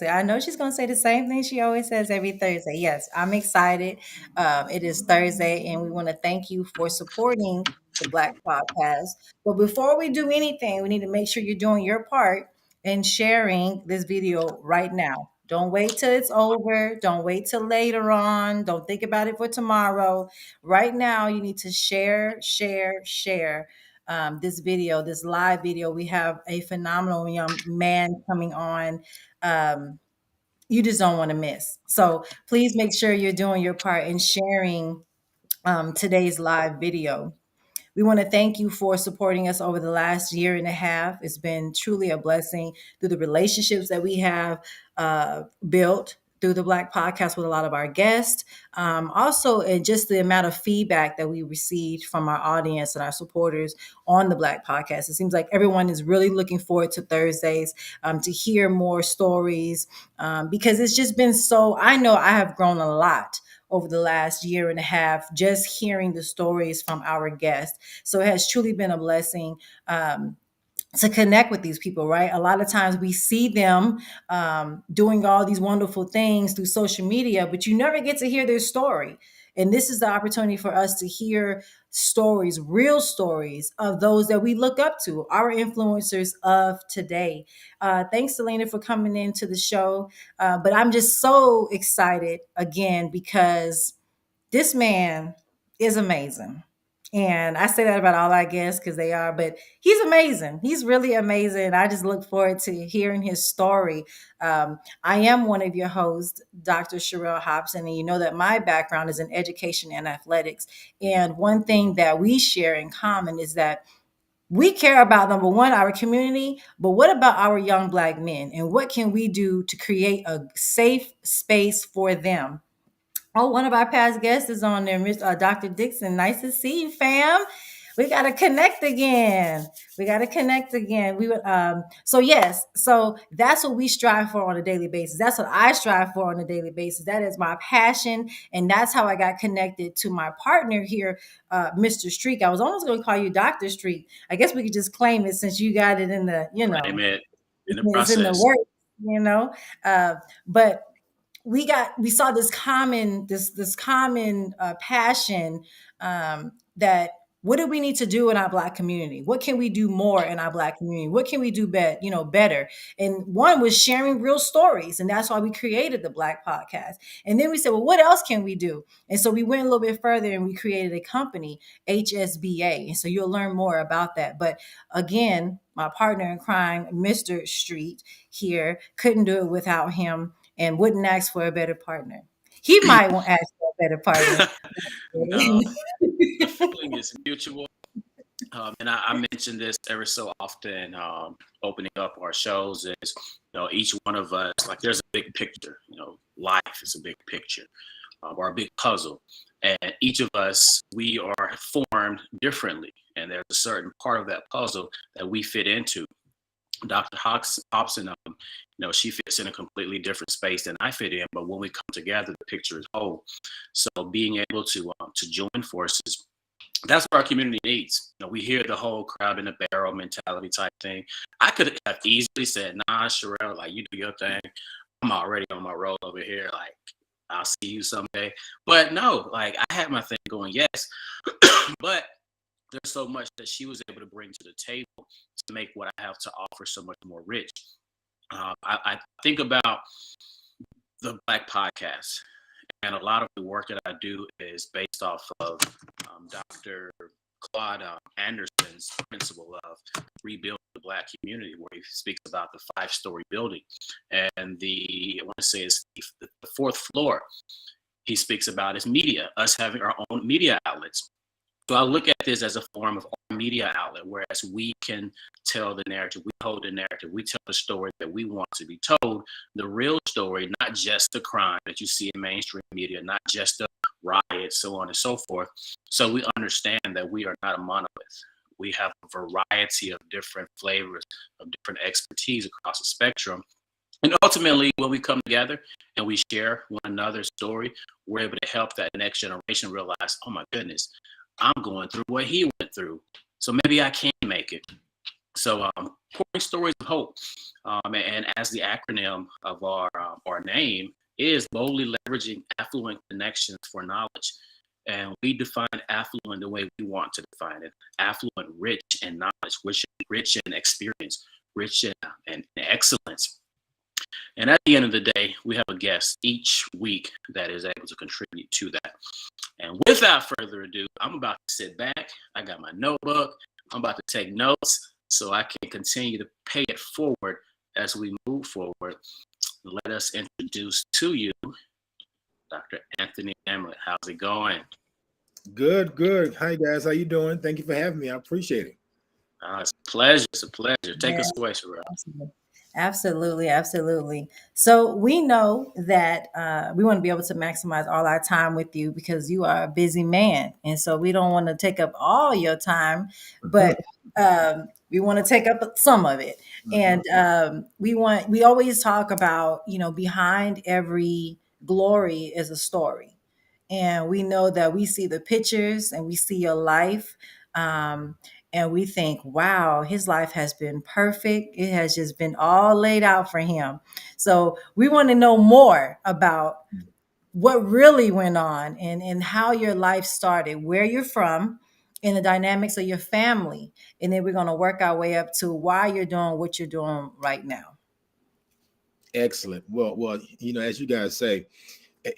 I know she's going to say the same thing she always says every Thursday. Yes, I'm excited. It is Thursday, and we want to thank you for supporting the Black Podcast. But before we do anything, we need to make sure you're doing your part in sharing this video right now. Don't wait till it's over. Don't wait till later on. Don't think about it for tomorrow. Right now, you need to share this video, this live video. We have a phenomenal young man coming on. um, you just don't want to miss. So please make sure you're doing your part in sharing today's live video. We want to thank you for supporting us over the last year and a half. It's been truly a blessing through the relationships that we have built through the Black Podcast with a lot of our guests. Also, and just the amount of feedback that we received from our audience and our supporters on the Black Podcast. It seems like everyone is really looking forward to Thursdays to hear more stories because it's just been so, I know I have grown a lot over the last year and a half, just hearing the stories from our guests. So it has truly been a blessing to connect with these people, right? A lot of times we see them doing all these wonderful things through social media, but you never get to hear their story. And this is the opportunity for us to hear stories, real stories of those that we look up to, our influencers of today. Thanks, Selena, for coming into the show. But I'm just so excited again because this man is amazing. And I say that about all our guests because they are, but he's amazing. He's really amazing. I just look forward to hearing his story. I am one of your hosts, Dr. Sherelle Hobson, and you know that my background is in education and athletics. And one thing that we share in common is that we care about, number one, our community, but what about our young Black men? And what can we do to create a safe space for them? Oh, one of our past guests is on there, Dr. Dixon. Nice to see you, fam. We got to connect again. We got to connect again. We would, so yes, so that's what we strive for on a daily basis. That's what I strive for on a daily basis. That is my passion, and that's how I got connected to my partner here, Mr. Streak. I was almost going to call you Dr. Streak. I guess we could just claim it since you got it in the, Amen. In the it's in the process. work. But we saw this common passion that what do we need to do in our Black community? What can we do more in our Black community? What can we do better? And one was sharing real stories, and that's why we created the Black Podcast. And then we said, well, what else can we do? And so we went a little bit further and we created a company, HSBA. And so you'll learn more about that. But again, my partner in crime, Mr. Street here, couldn't do it without him and wouldn't ask for a better partner. He might want to ask for a better partner. No, the feeling is mutual. And I mention this every so often, opening up our shows is, each one of us, like there's a big picture, life is a big picture, or a big puzzle. And each of us, we are formed differently. And there's a certain part of that puzzle that we fit into. Dr. Hobson, she fits in a completely different space than I fit in, but when we come together, the picture is whole. So being able to join forces, that's what our community needs. We hear the whole crab in a barrel mentality type thing. I could have easily said, nah, Sherelle, like you do your thing. I'm already on my roll over here. Like, I'll see you someday. But no, like I had my thing going, yes. But there's so much that she was able to bring to the table to make what I have to offer so much more rich. I think about the Black Podcast, and a lot of the work that I do is based off of Dr. Claude Anderson's principle of rebuilding the Black community, where he speaks about the 5-story building. And I want to say it's the 4th floor, he speaks about is media, us having our own media outlets. So I look at this as a form of our media outlet, whereas we can tell the narrative, we hold the narrative, we tell the story that we want to be told, the real story, not just the crime that you see in mainstream media, not just the riots, so on and so forth. So we understand that we are not a monolith. We have a variety of different flavors, of different expertise across the spectrum. And ultimately, when we come together and we share one another's story, we're able to help that next generation realize, oh my goodness, I'm going through what he went through. So maybe I can make it. So, pouring stories of hope, and as the acronym of our name is boldly leveraging affluent connections for knowledge. And we define affluent the way we want to define it: affluent, rich in knowledge, rich in experience, rich in excellence. And at the end of the day, we have a guest each week that is able to contribute to that. And without further ado, I'm about to sit back. I got my notebook. I'm about to take notes so I can continue to pay it forward as we move forward. Let us introduce to you Dr. Anthony Hamlet. How's it going? Good, good. Hi guys, how you doing? Thank you for having me. I appreciate it. It's a pleasure. It's a pleasure. Take us Yes, away, Sherelle. absolutely. Absolutely, absolutely. So we know that we want to be able to maximize all our time with you because you are a busy man, and so we don't want to take up all your time, but we want to take up some of it. And we always talk about, behind every glory is a story, and we know that we see the pictures and we see your life. And we think, wow, his life has been perfect. It has just been all laid out for him. So we want to know more about what really went on and how your life started, where you're from, and the dynamics of your family. And then we're going to work our way up to why you're doing what you're doing right now. Excellent. Well, as you guys say,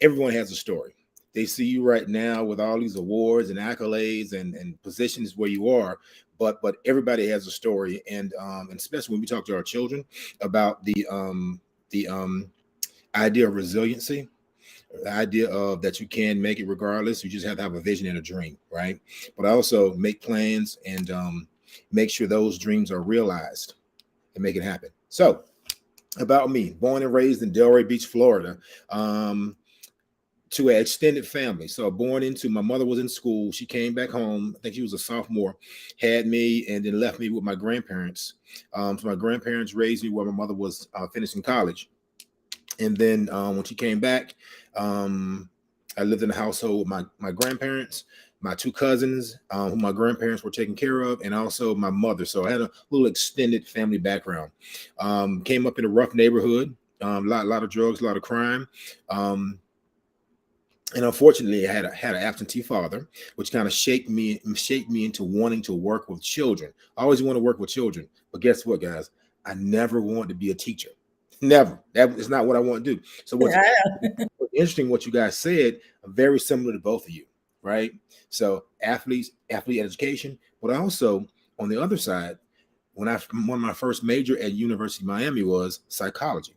everyone has a story. They see you right now with all these awards and accolades and positions where you are, but everybody has a story, and especially when we talk to our children about the idea of resiliency, the idea of that you can make it regardless. You just have to have a vision and a dream, right? But also make plans and make sure those dreams are realized and make it happen. So about me, born and raised in Delray Beach, Florida, to an extended family. So born into, my mother was in school. She came back home. I think she was a sophomore, had me, and then left me with my grandparents. So my grandparents raised me while my mother was finishing college. And then when she came back, I lived in a household with my grandparents, my two cousins, who my grandparents were taking care of, and also my mother. So I had a little extended family background. Came up in a rough neighborhood, lot of drugs, a lot of crime. And unfortunately, I had an absentee father, which kind of shaped me into wanting to work with children. I always want to work with children, but guess what, guys? I never wanted to be a teacher. Never. That is not what I want to do. So what's interesting, what you guys said, very similar to both of you, right? So athlete education, but also on the other side, one of my first major at University of Miami was psychology.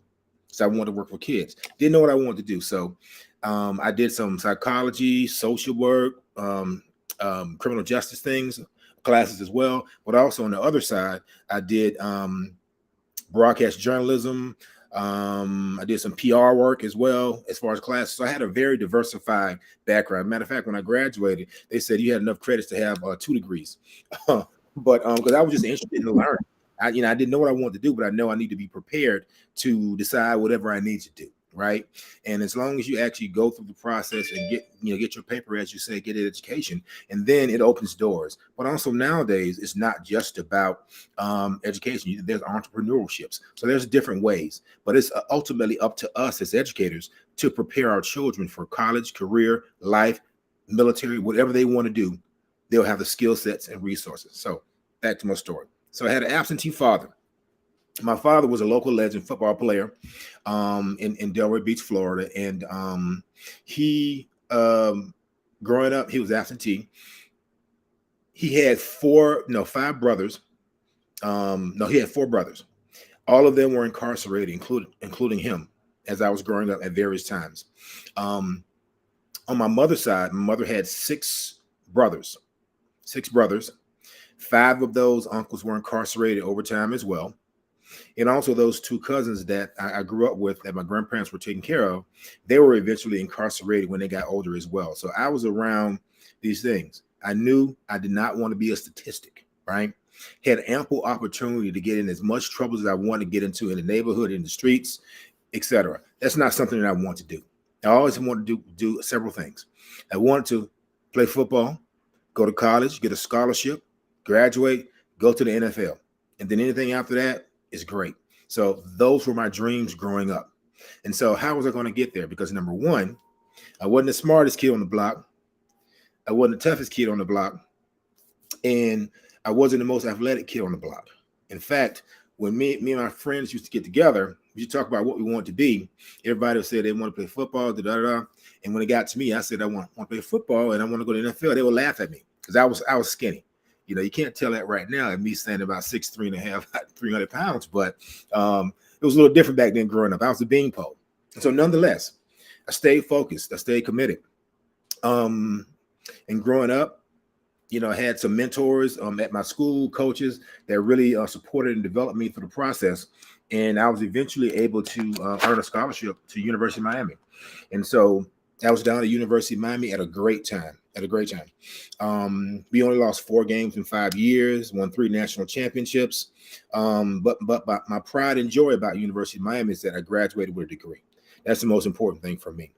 So I wanted to work with kids. Didn't know what I wanted to do. So I did some psychology, social work, criminal justice things, classes as well. But also on the other side, I did broadcast journalism. I did some PR work as well as far as classes. So I had a very diversified background. Matter of fact, when I graduated, they said you had enough credits to have 2 degrees. But because I was just interested in learning. I didn't know what I wanted to do, but I know I need to be prepared to decide whatever I need to do. Right. And as long as you actually go through the process and get your paper, as you say, get an education, and then it opens doors. But also nowadays, it's not just about education. There's entrepreneurships. So there's different ways, but it's ultimately up to us as educators to prepare our children for college, career, life, military, whatever they want to do. They'll have the skill sets and resources. So back to my story. So I had an absentee father. My father was a local legend football player in Delray Beach, Florida. And he, growing up, he was absentee. He had 5 brothers. No, he had 4 brothers. All of them were incarcerated, including him, as I was growing up at various times. On my mother's side, my mother had 6 brothers. 6 brothers. 5 of those uncles were incarcerated over time as well. And also those 2 cousins that I grew up with that my grandparents were taking care of, they were eventually incarcerated when they got older as well. So I was around these things. I knew I did not want to be a statistic, right? Had ample opportunity to get in as much trouble as I wanted to get into in the neighborhood, in the streets, etc. That's not something that I want to do. I always wanted to do several things. I wanted to play football, go to college, get a scholarship, graduate, go to the NFL. and then anything after that is great. So those were my dreams growing up. And so how was I going to get there? Because number one, I wasn't the smartest kid on the block. I wasn't the toughest kid on the block. And I wasn't the most athletic kid on the block. In fact, when me and my friends used to get together, we used to talk about what we wanted to be. Everybody would say they want to play football, da da da. And when it got to me, I said I want to play football and I want to go to the NFL. They would laugh at me because I was skinny. You know, you can't tell that right now at me standing about 6'3" and a half, 300 pounds, but it was a little different back then growing up. I was a beanpole. So nonetheless, I stayed focused. I stayed committed. And growing up, you know, I had some mentors at my school, coaches that really supported and developed me through the process. And I was eventually able to earn a scholarship to University of Miami. And so I was down at University of Miami at a great time. We only lost 4 games in 5 years, won 3 national championships. But my pride and joy about University of Miami is that I graduated with a degree. That's the most important thing for me.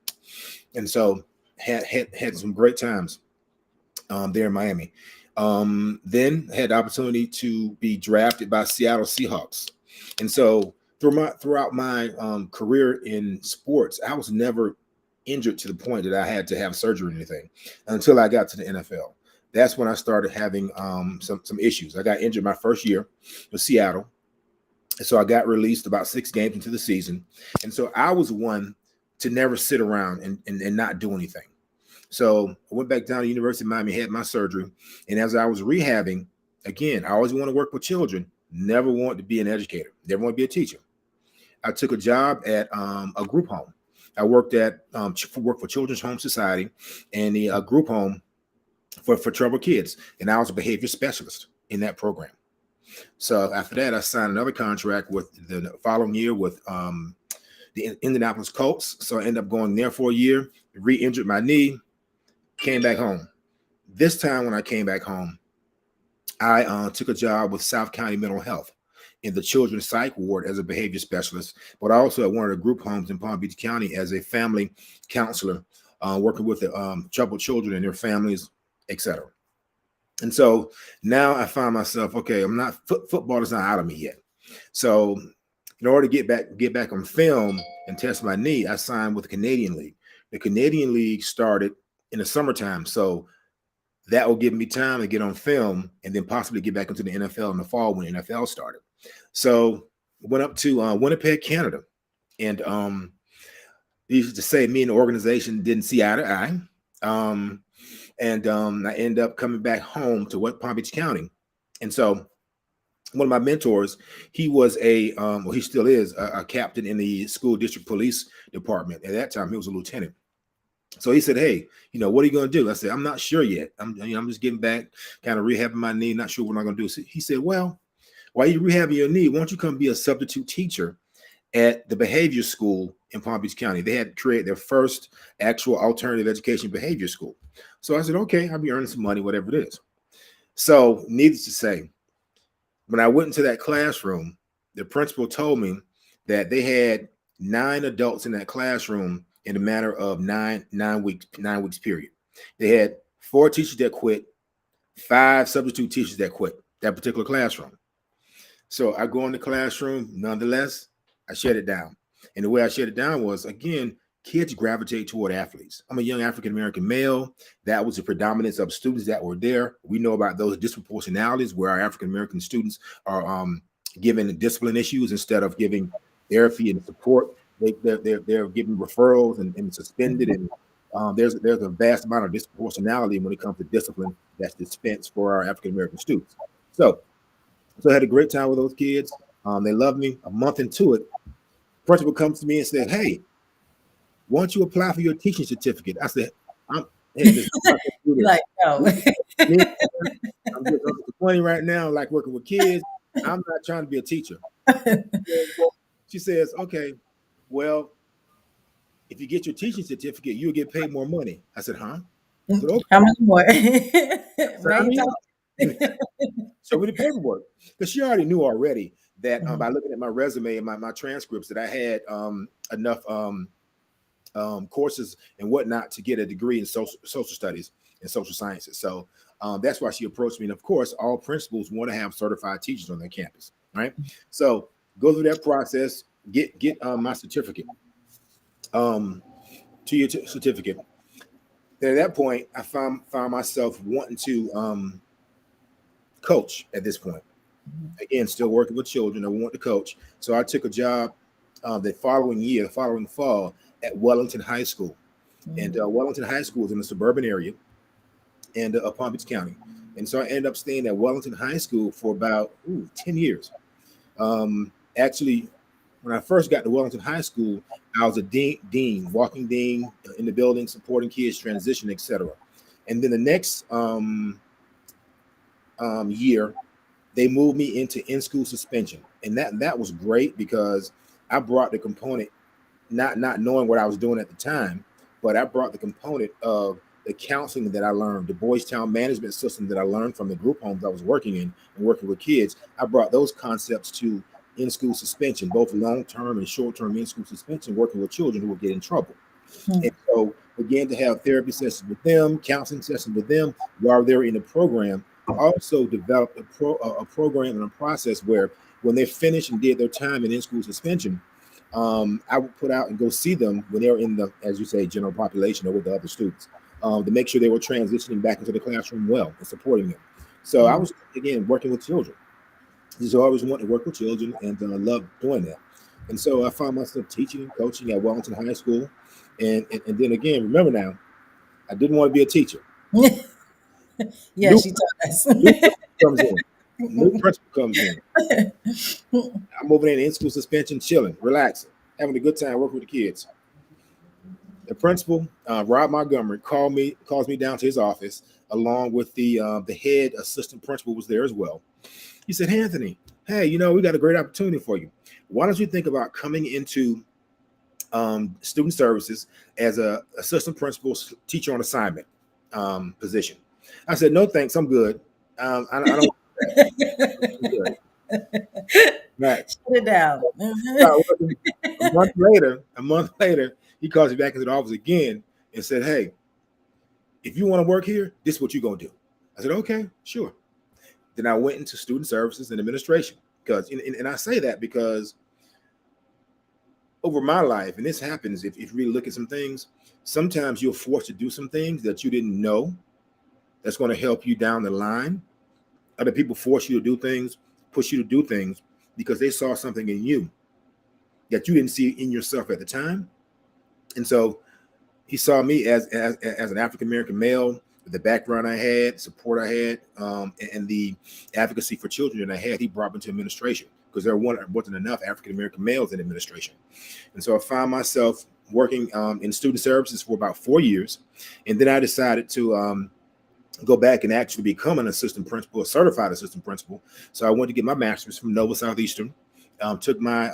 And so had some great times there in Miami. Then had the opportunity to be drafted by Seattle Seahawks. And so throughout my career in sports, I was never injured to the point that I had to have surgery or anything until I got to the NFL. That's when I started having some issues. I got injured my first year with Seattle. And so I got released about 6 games into the season. And so I was one to never sit around and not do anything. So I went back down to University of Miami, had my surgery. And as I was rehabbing, again, I always want to work with children, never wanted to be an educator, never want to be a teacher. I took a job at a group home. I worked for Children's Home Society and the group home for troubled kids. And I was a behavior specialist in that program. So after that, I signed another contract with the following year with the Indianapolis Colts. So I ended up going there for a year, re-injured my knee, came back home. This time when I came back home, I took a job with South County Mental Health in the children's psych ward as a behavior specialist, but also at one of the group homes in Palm Beach County as a family counselor, working with the troubled children and their families, etc. And so now I find myself, okay, I'm not football is not out of me yet. So in order to get back on film and test my knee, I signed with the Canadian League. The Canadian League started in the summertime, so that will give me time to get on film and then possibly get back into the NFL in the fall when the NFL started. So went up to Winnipeg, Canada, and they used to say me and the organization didn't see eye to eye. I ended up coming back home to Palm Beach County. And so one of my mentors, he was he still is a captain in the school district police department. At that time, he was a lieutenant. So he said, hey, what are you going to do? I said, I'm not sure yet. I'm just getting back, kind of rehabbing my knee, not sure what I'm going to do. So he said, well, while you're rehabbing your knee, why don't you come be a substitute teacher at the behavior school in Palm Beach County? They had created their first actual alternative education behavior school. So I said, okay, I'll be earning some money, whatever it is. So needless to say, when I went into that classroom, the principal told me that they had 9 adults in that classroom in a matter of nine weeks period. They had 4 teachers that quit, 5 substitute teachers that quit that particular classroom. So I go in the classroom, nonetheless, I shut it down. And the way I shut it down was, again, kids gravitate toward athletes. I'm a young African-American male. That was the predominance of students that were there. We know about those disproportionalities where our African-American students are given discipline issues instead of giving therapy and support. They're given referrals and suspended. And there's a vast amount of disproportionality when it comes to discipline that's dispensed for our African-American students. So I had a great time with those kids. They loved me. A month into it, principal comes to me and said, hey, why don't you apply for your teaching certificate? I said, I'm like, no. I'm disappointed right now, I like working with kids. I'm not trying to be a teacher. She says, okay, well, if you get your teaching certificate, you'll get paid more money. I said, huh? I said, okay. How much more? So with the paperwork, because she already knew already that by looking at my resume and my transcripts that I had enough courses and whatnot to get a degree in social studies and social sciences. So That's why she approached me. And of course, all principals want to have certified teachers on their campus, right? So go through that process, get my certificate, um, certificate. Then at that point, I found myself wanting to coach at this point. Again, still working with children. I want to coach. So I took a job the following year, the following fall, at Wellington High School. And Wellington High School is in a suburban area and Palm Beach County. And so I ended up staying at Wellington High School for about 10 years. Actually, when I first got to Wellington High School, I was a dean, walking dean in the building, supporting kids transition, etc. And then the next year, they moved me into in-school suspension, and that was great because I brought the component, not knowing what I was doing at the time, but I brought the component of the counseling that I learned, the Boys Town management system that I learned from the group homes I was working in and working with kids. I brought those concepts to in-school suspension, both long-term and short-term in-school suspension, working with children who would get in trouble. And so began to have therapy sessions with them, counseling sessions with them while they were in the program. Also developed a program and a process where when they finished and did their time in school suspension, I would put out and go see them when they were in the, as you say, general population or with the other students, to make sure they were transitioning back into the classroom well and supporting them. So I was, again, working with children. So I always wanted to work with children, and I loved doing that. And so I found myself teaching and coaching at Wellington High School. And then again, remember now, I didn't want to be a teacher. Yeah, she told us. New principal comes in. New principal comes in. I'm over there in school suspension, chilling, relaxing, having a good time working with the kids. The principal, Rob Montgomery, calls me down to his office, along with the head assistant principal was there as well. He said, "Hey, Anthony, hey, we got a great opportunity for you. Why don't you think about coming into student services as a assistant principal teacher on assignment position?" I said, "No, thanks. I'm good. I don't want that. I'm good." Right. Shut it down. A month later, he calls me back into the office again and said, "Hey, if you want to work here, this is what you're going to do." I said, "Okay, sure." Then I went into student services and administration because, and I say that because over my life, and this happens if you really look at some things, sometimes you're forced to do some things that you didn't know that's going to help you down the line. Other people force you to do things, push you to do things because they saw something in you that you didn't see in yourself at the time. And so he saw me as an African-American male, with the background I had, support I had, and the advocacy for children that I had. He brought me into administration because there wasn't enough African-American males in administration. And so I found myself working in student services for about 4 years. And then I decided to go back and actually become an assistant principal, a certified assistant principal. So I went to get my master's from Nova Southeastern, took my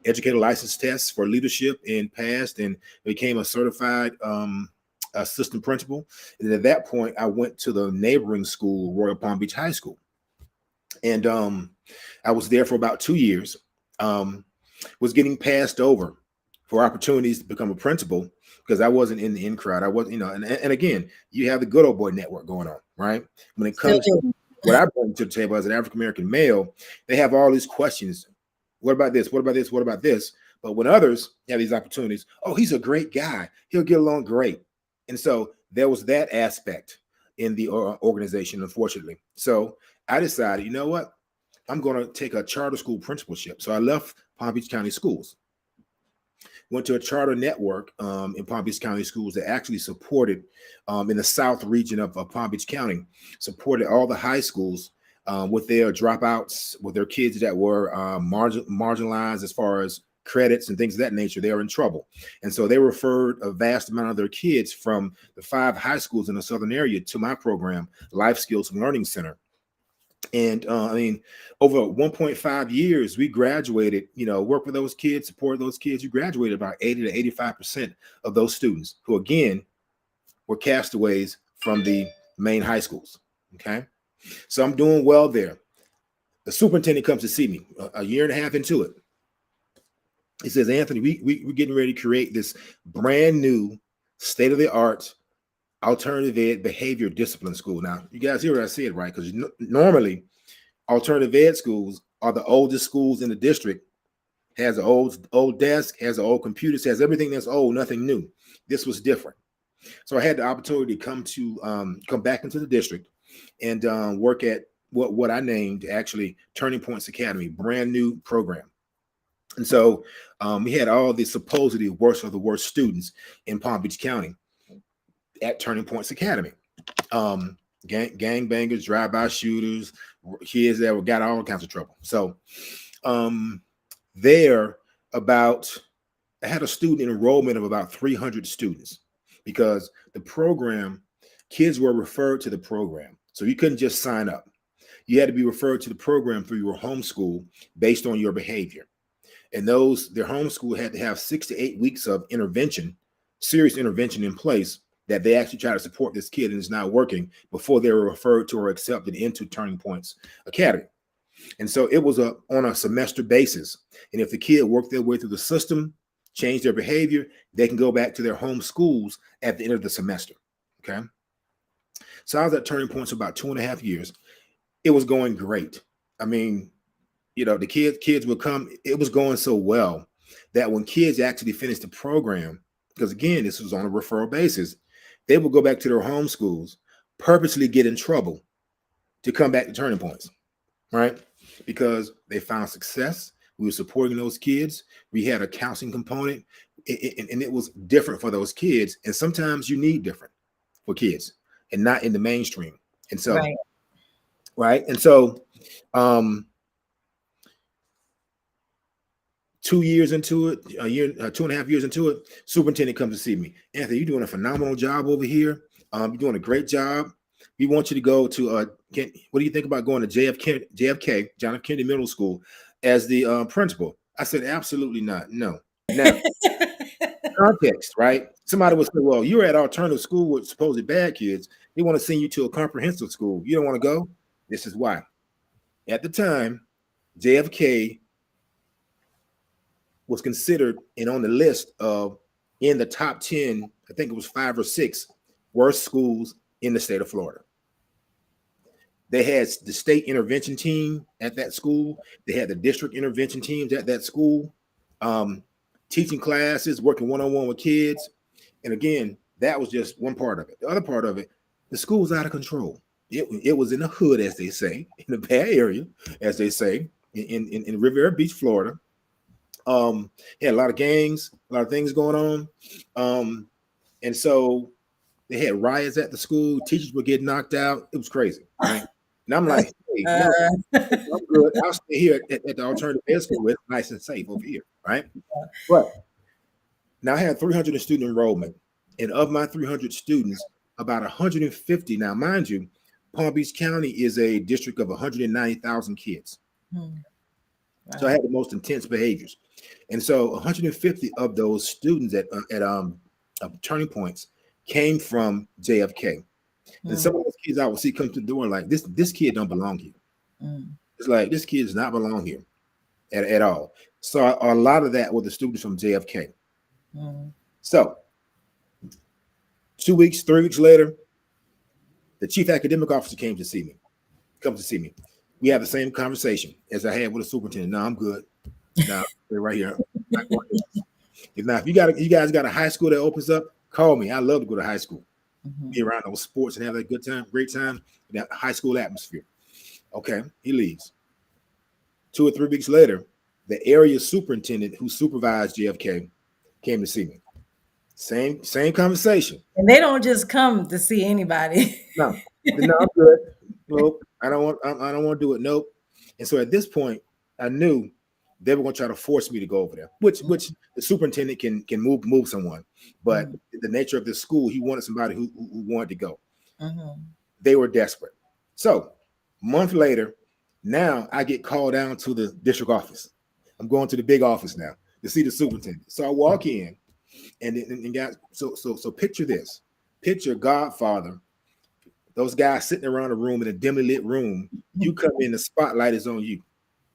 educator license test for leadership and passed and became a certified assistant principal. And at that point, I went to the neighboring school, Royal Palm Beach High School. And I was there for about 2 years, was getting passed over for opportunities to become a principal because I wasn't in the in crowd. I wasn't, and again, you have the good old boy network going on, right? When it comes to what I bring to the table as an African-American male, they have all these questions. What about this? What about this? What about this? But when others have these opportunities, oh, he's a great guy. He'll get along great. And so there was that aspect in the organization, unfortunately. So I decided, you know what? I'm going to take a charter school principalship. So I left Palm Beach County Schools, went to a charter network in Palm Beach County Schools that actually supported in the south region of Palm Beach County, supported all the high schools with their dropouts, with their kids that were marginalized as far as credits and things of that nature. They were in trouble. And so they referred a vast amount of their kids from the 5 high schools in the southern area to my program, Life Skills and Learning Center. And over 1.5 years, we graduated, worked with those kids, supported those kids. We graduated about 80 to 85% of those students who, again, were castaways from the main high schools. Okay. So I'm doing well there. The superintendent comes to see me a year and a half into it. He says, "Anthony, we're getting ready to create this brand new state-of-the-art alternative ed behavior discipline school. Now, you guys hear what I said, right? Because normally alternative ed schools are the oldest schools in the district, has an old desk, has an old computers, has everything that's old, nothing new. This was different. So I had the opportunity to come back into the district and work at what I named actually Turning Points Academy, brand new program. And so we had all the supposedly worst of the worst students in Palm Beach County at Turning Points Academy. Gang bangers, drive-by shooters, kids that got all kinds of trouble. So there about I had a student enrollment of about 300 students because the program, kids were referred to the program. So you couldn't just sign up. You had to be referred to the program through your homeschool based on your behavior. And their homeschool had to have 6 to 8 weeks of intervention, serious intervention in place that they actually try to support this kid and it's not working before they were referred to or accepted into Turning Points Academy. And so it was on a semester basis. And if the kid worked their way through the system, changed their behavior, they can go back to their home schools at the end of the semester. Okay. So I was at Turning Points for about 2.5 years. It was going great. I mean, the kids would come. It was going so well that when kids actually finished the program, because again, this was on a referral basis, they would go back to their home schools, purposely get in trouble to come back to Turning Points, right? Because they found success. We were supporting those kids. We had a counseling component, and it was different for those kids. And sometimes you need different for kids and not in the mainstream. And so, right. And so, 2 years into it, 2.5 years into it, superintendent comes to see me. Anthony, you're doing a phenomenal job over here. You're doing a great job. We want you to go to, what do you think about going to JFK, John F. Kennedy Middle School as the principal? I said, absolutely not. No. Now, context, right? Somebody would say, well, you're at alternative school with supposedly bad kids. They want to send you to a comprehensive school. You don't want to go? This is why. At the time, JFK was considered and on the list of in the top 10, I think it was 5 or 6 worst schools in the state of Florida. They had the state intervention team at that school. They had the district intervention teams at that school, teaching classes, working one-on-one with kids. And again, that was just one part of it. The other part of it, the school was out of control. It was in the hood, as they say, in the bad area, as they say, in Riviera Beach, Florida. Had a lot of gangs, a lot of things going on. And so they had riots at the school. Teachers would get knocked out. It was crazy, right? And I'm like, hey, no, I'm good. I'll stay here at the alternative ed school. It's nice and safe over here, right? But now I had 300 student enrollment. And of my 300 students, about 150, now mind you, Palm Beach County is a district of 190,000 kids. Wow. So I had the most intense behaviors. And so 150 of those students at Turning Points came from JFK. And some of those kids I would see come to the door like, this kid don't belong here. It's like, this kid does not belong here at all. So a lot of that were the students from JFK. So 2 weeks, 3 weeks later, the chief academic officer comes to see me. We have the same conversation as I had with the superintendent. No, I'm good. No, they're right here. If you guys got a high school that opens up, call me. I love to go to high school, be around those sports and have a good time, great time, in that high school atmosphere. Okay, he leaves. 2 or 3 weeks later, the area superintendent who supervised JFK came to see me. Same conversation. And they don't just come to see anybody. No, I'm good. Nope, I don't want to do it. Nope. And so at this point, I knew they were going to try to force me to go over there, which the superintendent can move someone, but the nature of the school, he wanted somebody who wanted to go. They were desperate. So a month later, now I get called down to the district office. I'm going to the big office now to see the superintendent. So I walk in, and guys, so picture this. Picture Godfather. Those guys sitting around a room in a dimly lit room. You come in, the spotlight is on you.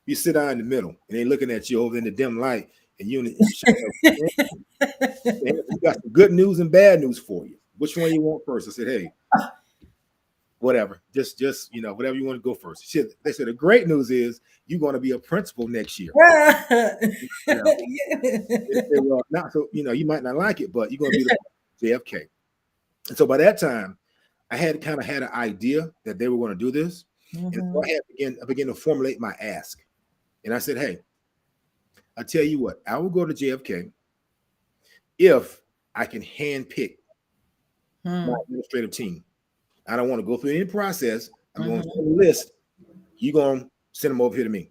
You sit down in the middle, and they're looking at you over in the dim light, and you got some good news and bad news for you. which one you want first? I said, hey, whatever, just whatever you want to go first. They said the great news is you're going to be a principal next year. You know, they said, well, not so you might not like it, but you're going to be the JFK. And so by that time, I had kind of had an idea that they were going to do this, and so I began to formulate my ask, and I said, hey, I tell you what, I will go to JFK if I can handpick my administrative team. I don't want to go through any process. I'm going to send a list. You're going to send them over here to me.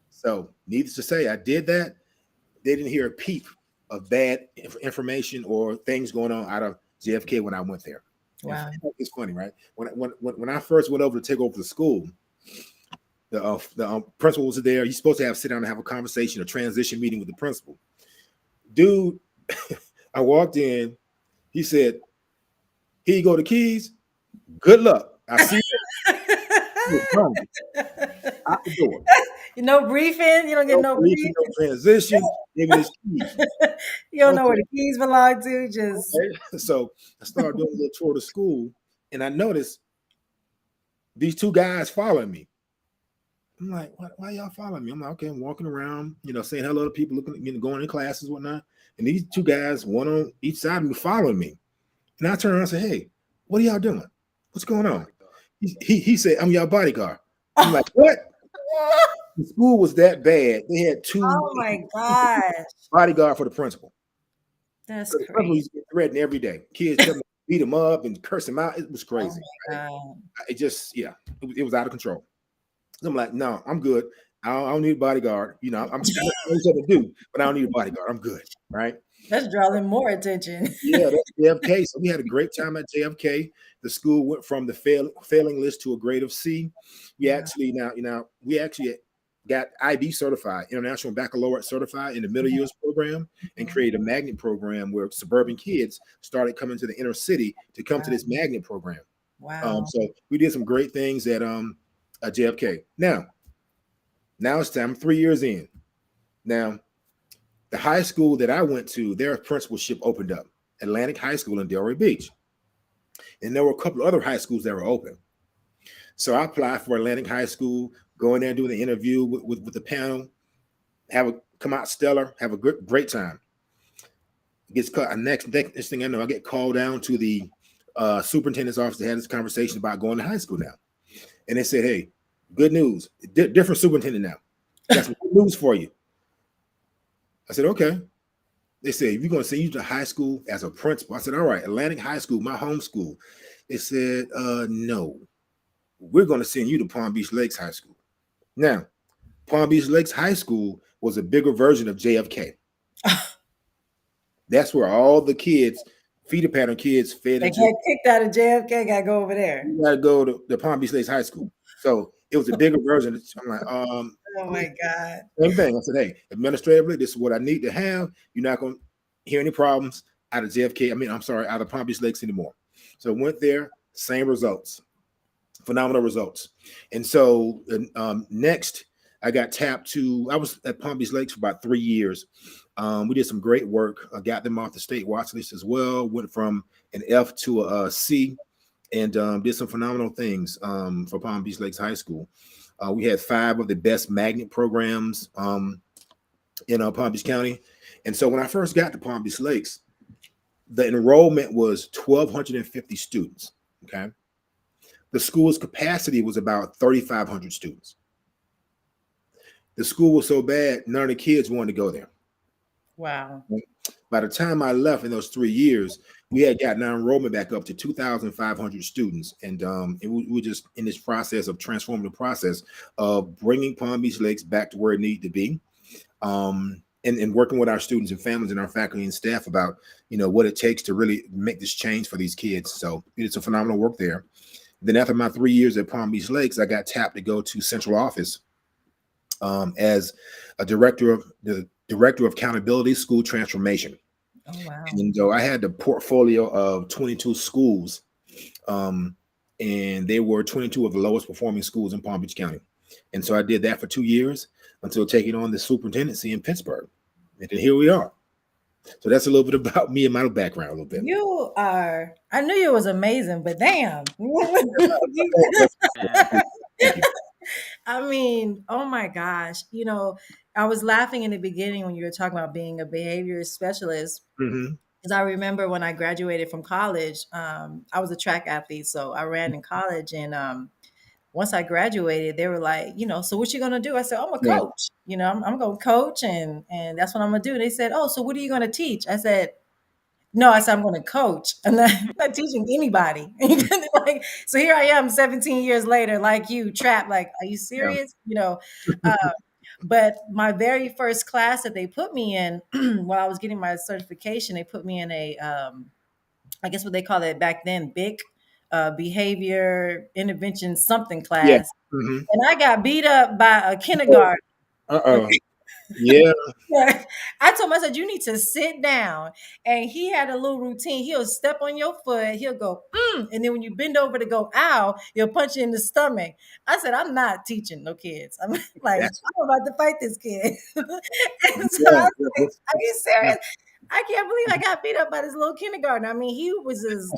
So, needless to say, I did that. They didn't hear a peep of bad information or things going on out of JFK when I went there. Wow. It's funny, right? When I first went over to take over the school, the principal was there. You're supposed to sit down and have a conversation, a transition meeting with the principal. Dude, I walked in. He said, here you go, the keys. Good luck. I see you. Out the door. No briefing. You don't get no briefing. No transition. Give me his keys. You don't know where the keys belong to. Just So I started doing a little tour of the school, and I noticed these two guys following me. I'm like, why y'all following me? I'm like, okay, I'm walking around, saying hello to people, looking, going in classes, whatnot. And these two guys, one on each side of me, following me. And I turn around and say, hey, what are y'all doing? What's going on? He said, I'm your bodyguard. I'm like, what? The school was that bad. They had two bodyguard for the principal. That's crazy. The principal used to get threatened every day. Kids tell me to beat him up and curse him out. It was crazy. It just, it was out of control. I'm like, no, I'm good. I don't need a bodyguard. I'm something to do, but I don't need a bodyguard. I'm good, right? That's drawing more attention. Yeah, that's JFK. So we had a great time at JFK. The school went from the failing list to a grade of C. We actually got IB certified, International Baccalaureate certified in the middle years program, and created a magnet program where suburban kids started coming to the inner city to come to this magnet program. Wow. So we did some great things at JFK. Now it's time. 3 years in. Now, the high school that I went to, their principalship opened up, Atlantic High School in Delray Beach. And there were a couple of other high schools that were open. So I applied for Atlantic High School, go in there and do the interview with the panel, come out stellar, have a great time. Gets caught. Next thing I know, I get called down to the superintendent's office to have this conversation about going to high school now. And they said, hey, good news. Different superintendent now. That's good news for you. I said, okay. They said, we're going to send you to high school as a principal. I said, all right, Atlantic High School, my home school. They said, no, we're going to send you to Palm Beach Lakes High School. Now, Palm Beach Lakes High School was a bigger version of JFK. That's where all the kids, feeder pattern kids, fed. They get kicked out of JFK, got to go over there. You got to go to the Palm Beach Lakes High School. So it was a bigger version. I'm like, oh my God. Same thing. I said, hey, administratively, this is what I need to have. You're not going to hear any problems out of JFK. Out of Palm Beach Lakes anymore. So went there, same results, phenomenal results. And so next, I got tapped to, I was at Palm Beach Lakes for about 3 years. We did some great work. I got them off the state watch list as well. Went from an F to a C, and did some phenomenal things for Palm Beach Lakes High School. We had 5 of the best magnet programs in Palm Beach County. And so when I first got to Palm Beach Lakes, the enrollment was 1,250 students, okay? The school's capacity was about 3,500 students. The school was so bad, none of the kids wanted to go there. Wow. By the time I left in those 3 years, we had gotten our enrollment back up to 2,500 students. And we were just in this process of transforming the process of bringing Palm Beach Lakes back to where it needed to be. And working with our students and families and our faculty and staff about, what it takes to really make this change for these kids. So we did some phenomenal work there. Then after my 3 years at Palm Beach Lakes, I got tapped to go to central office as a director of accountability, school transformation. Oh, wow. And so I had the portfolio of 22 schools, and they were 22 of the lowest performing schools in Palm Beach County. And so I did that for 2 years until taking on the superintendency in Pittsburgh. And then here we are. So that's a little bit about me and my background a little bit. You are. I knew you was amazing, but damn. Yeah. Thank you. I mean, oh my gosh. I was laughing in the beginning when you were talking about being a behavior specialist. Hmm. Because I remember when I graduated from college, I was a track athlete, so I ran in college. And once I graduated, they were like, so what you gonna do? I said, I'm a Right. coach. I'm gonna coach, and that's what I'm gonna do. They said, oh, so what are you gonna teach? I said, no, I said I'm going to coach. I'm not teaching anybody. Like, so here I am, 17 years later, like you, trapped. Like, are you Yeah. serious? Uh, but my very first class that they put me in, while I was getting my certification, they put me in I guess what they call it back then, BIC, behavior intervention something Yeah. class, Hmm. and I got beat up by a Oh. kindergarten. Uh-oh. Yeah. Yeah. I told him, I said, you need to sit down. And he had a little routine. He'll step on your foot, he'll go, and then when you bend over to go, ow, he'll punch you in the stomach. I said, I'm not teaching no kids. I'm like, That's I'm about to fight this kid. And so I yeah. was Yeah. like, are you serious? I can't believe I got beat up by this little kindergarten. I mean, he was just,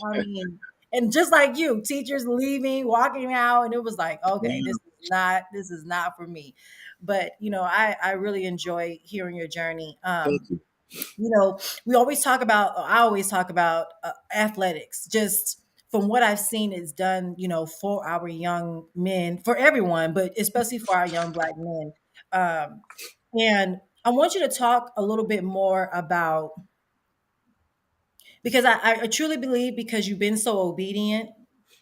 and just like you, teachers leaving, walking out, and it was like, okay, Yeah. this is not for me. But I really enjoy hearing your journey. Thank you. We always talk about, or I always talk about athletics. Just from what I've seen, is done, for our young men, for everyone, but especially for our young Black men. Um, and I want you to talk a little bit more about, because I truly believe, because you've been so obedient,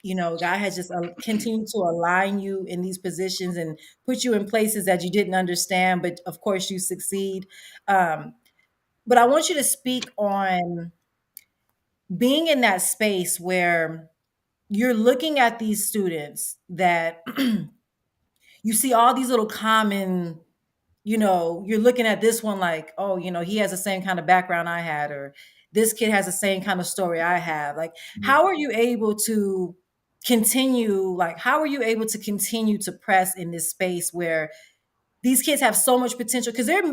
God has just continued to align you in these positions and put you in places that you didn't understand, but of course you succeed. Um, but I want you to speak on being in that space where you're looking at these students that you see all these little common, you're looking at this one like, oh, he has the same kind of background I had, or this kid has the same kind of story I have. Like, Mhm. how are you able to how are you able to continue to press in this space where these kids have so much potential, because they're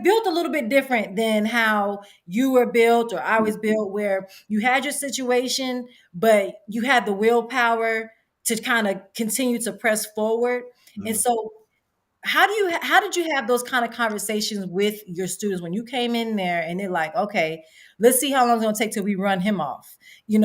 built a little bit different than how you were built or I was built, where you had your situation, but you had the willpower to kind of continue to press forward. And Mhm. so how did you have those kind of conversations with your students when you came in there and they're like, okay, let's see how long it's going to take till we run him off, and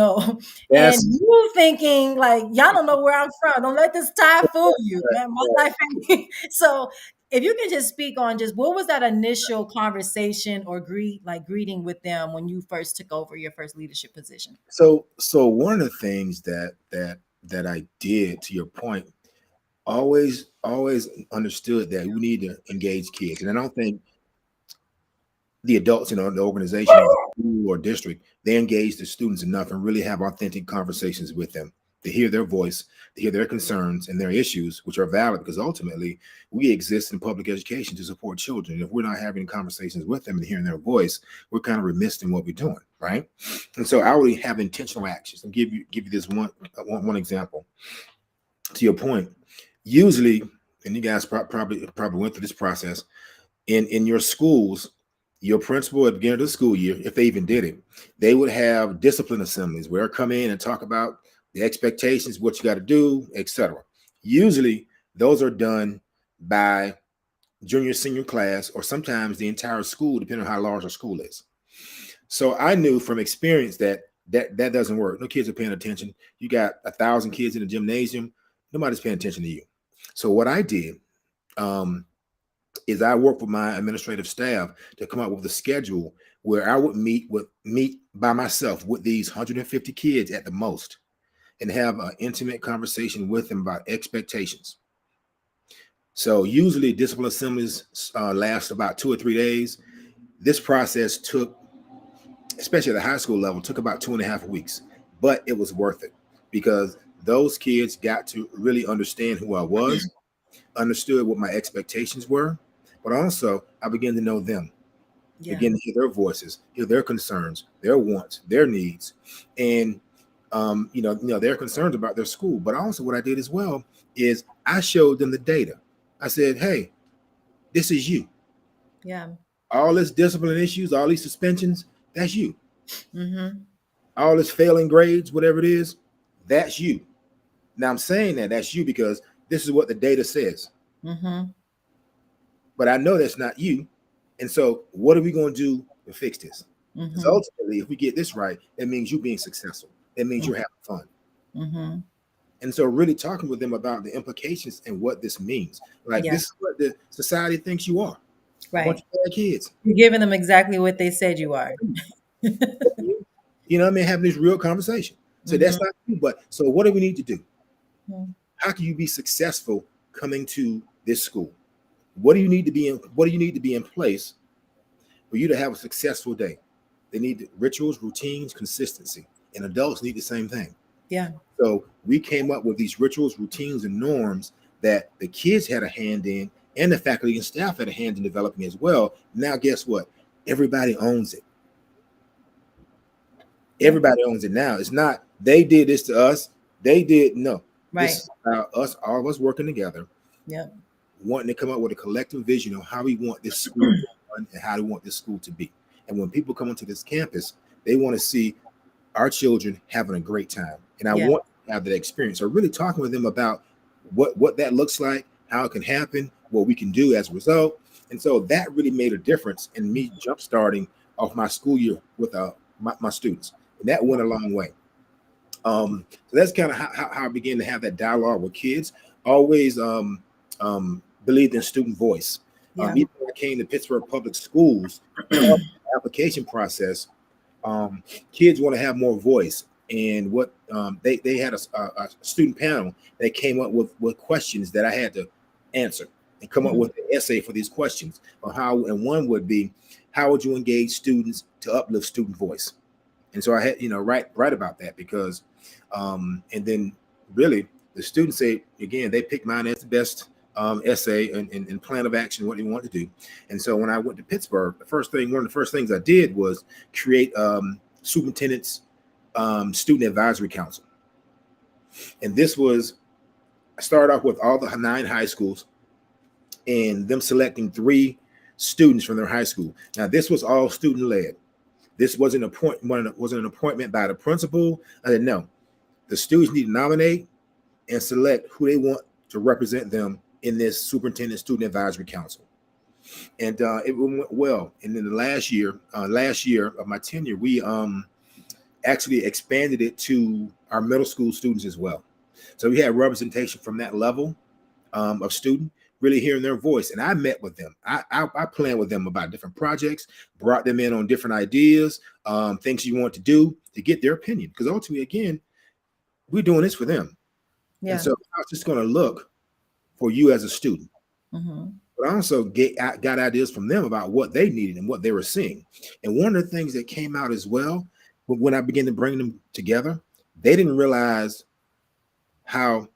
That's you thinking like, y'all don't know where I'm from, don't let this tie fool you, right. man, so if you can just speak on just what was that initial conversation or greeting with them when you first took over your first leadership position. So one of the things that I did, to your point, always understood that we need to engage kids. And I don't think the adults in the organization or the school or district, they engage the students enough and really have authentic conversations with them, to hear their voice, to hear their concerns and their issues, which are valid, because ultimately we exist in public education to support children. And if we're not having conversations with them and hearing their voice, we're kind of remiss in what we're doing, right? And so I would have intentional actions. And give you this one example. To your point, usually, and you guys probably went through this process in your schools, your principal at the beginning of the school year, if they even did it, they would have discipline assemblies where they come in and talk about the expectations, what you got to do, etc. Usually, those are done by junior, senior class, or sometimes the entire school, depending on how large our school is. So I knew from experience that doesn't work. No kids are paying attention. You got 1,000 kids in the gymnasium. Nobody's paying attention to you. So what I did, um, is I worked with my administrative staff to come up with a schedule where I would meet by myself with these 150 kids at the most, and have an intimate conversation with them about expectations. So usually discipline assemblies last about 2 or 3 days. This process took, especially at the high school level, took about 2.5 weeks, but it was worth it, because those kids got to really understand who I was, understood what my expectations were, but also I began to know them, Yeah. begin to hear their voices, hear their concerns, their wants, their needs, and their concerns about their school. But also, what I did as well is I showed them the data. I said, "Hey, this is you. Yeah. All this discipline issues, all these suspensions, that's you. Mm-hmm. All this failing grades, whatever it is, that's you. Now I'm saying that that's you because this is what the data says. Mm-hmm. But I know that's not you. And so what are we going to do to fix this? Because Mm-hmm. ultimately, if we get this right, that means you being successful. That means you're having fun. Mm-hmm. And so really talking with them about the implications and what this means. Like Yeah. this is what the society thinks you are. A bunch Right. of bad kids. You're giving them exactly what they said you are. You know what I mean? Having this real conversation. So that's Mm-hmm. not you. But so what do we need to do? How can you be successful coming to this school? What do you need to be in? What do you need to be in place for you to have a successful day? They need rituals, routines, consistency, and adults need the same thing. Yeah. So we came up with these rituals, routines, and norms that the kids had a hand in, and the faculty and staff had a hand in developing as well. Now, guess what? Everybody owns it. Yep. Everybody owns it now. It's not they did this to us. They did no. This Right. is about us, all of us working together, Yep. wanting to come up with a collective vision of how we want this school to run and how we want this school to be. And when people come onto this campus, they want to see our children having a great time. And I Yeah. want to have that experience. So really talking with them about what that looks like, how it can happen, what we can do as a result. And so that really made a difference in me jump starting off my school year with my students. And that went a long way. So that's kind of how I began to have that dialogue with kids. Always believed in student voice. Yeah. Even when I came to Pittsburgh Public Schools, part of the application process, um, kids want to have more voice. And what they had a student panel that came up with questions that I had to answer and come up Mhm. with an essay for these questions on how. And one would be, how would you engage students to uplift student voice? And so I had, write about that because, and then really the students say, again, they picked mine as the best essay and plan of action, what they want to do. And so when I went to Pittsburgh, one of the first things I did was create superintendent's student advisory council. And this was, I started off with all the 9 high schools and them selecting 3 students from their high school. Now this was all student led. This wasn't wasn't an appointment by the principal. I didn't know. The students need to nominate and select who they want to represent them in this superintendent student advisory council. And it went well. And then the last year of my tenure, we actually expanded it to our middle school students as well. So we had representation from that level of student, really hearing their voice. And I met with them. I planned with them about different projects, brought them in on different ideas, things you want to do to get their opinion. Because ultimately, again, we're doing this for them. And Yeah. so I was just going to look for you as a student. Mm-hmm. But I also got ideas from them about what they needed and what they were seeing. And one of the things that came out as well, when I began to bring them together, they didn't realize how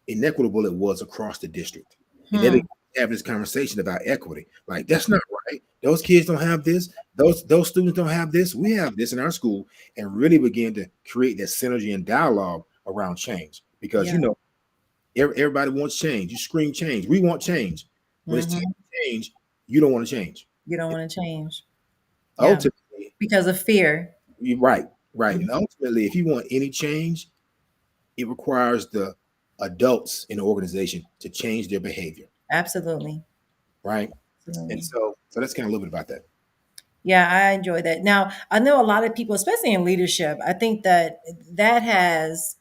inequitable it was across the district. And then Hmm. have this conversation about equity. Like, that's not right. Those kids don't have this. Those students don't have this. We have this in our school, and really begin to create that synergy and dialogue around change. Because Yeah. everybody wants change. You scream change. We want change. When it's time Mm-hmm. to change, you don't want to change. You don't want to change. Yeah. Ultimately, Because of fear. you're right, right. And Mhm. ultimately, if you want any change, it requires the adults in the organization to change their behavior, Absolutely. right? And Absolutely. so that's kind of a little bit about that. Yeah, I enjoy that. Now, I know a lot of people, especially in leadership, I think that that has,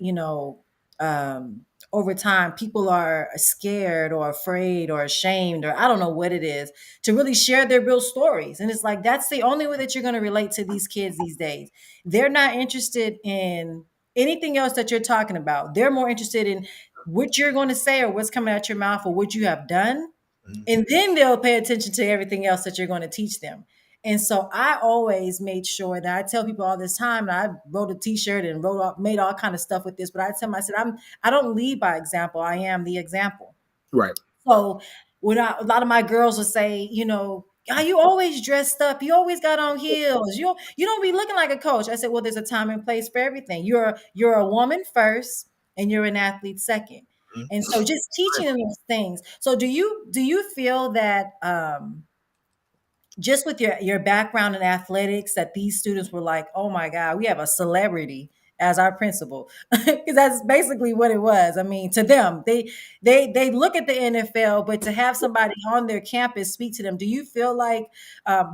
over time, people are scared or afraid or ashamed, or I don't know what it is, to really share their real stories. And it's like, that's the only way that you're going to relate to these kids these days. They're not interested in anything else that you're talking about. They're more interested in what you're going to say or what's coming out your mouth or what you have done, Mhm. and then they'll pay attention to everything else that you're going to teach them. And so I always made sure that I tell people all this time, and I wrote a t-shirt and made all kind of stuff with this, but I tell them, I said, I don't lead by example. I am the example. Right. So a lot of my girls will say, "Ah, you always dressed up. You always got on heels. You don't be looking like a coach." I said, "Well, there's a time and place for everything. You're a woman first, and you're an athlete second." Mhm. And so just teaching them those things. So do you feel that just with your background in athletics, that these students were like, oh my God, we have a celebrity as our principal, because that's basically what it was. I mean, to them, they look at the NFL, but to have somebody on their campus speak to them, do you feel like,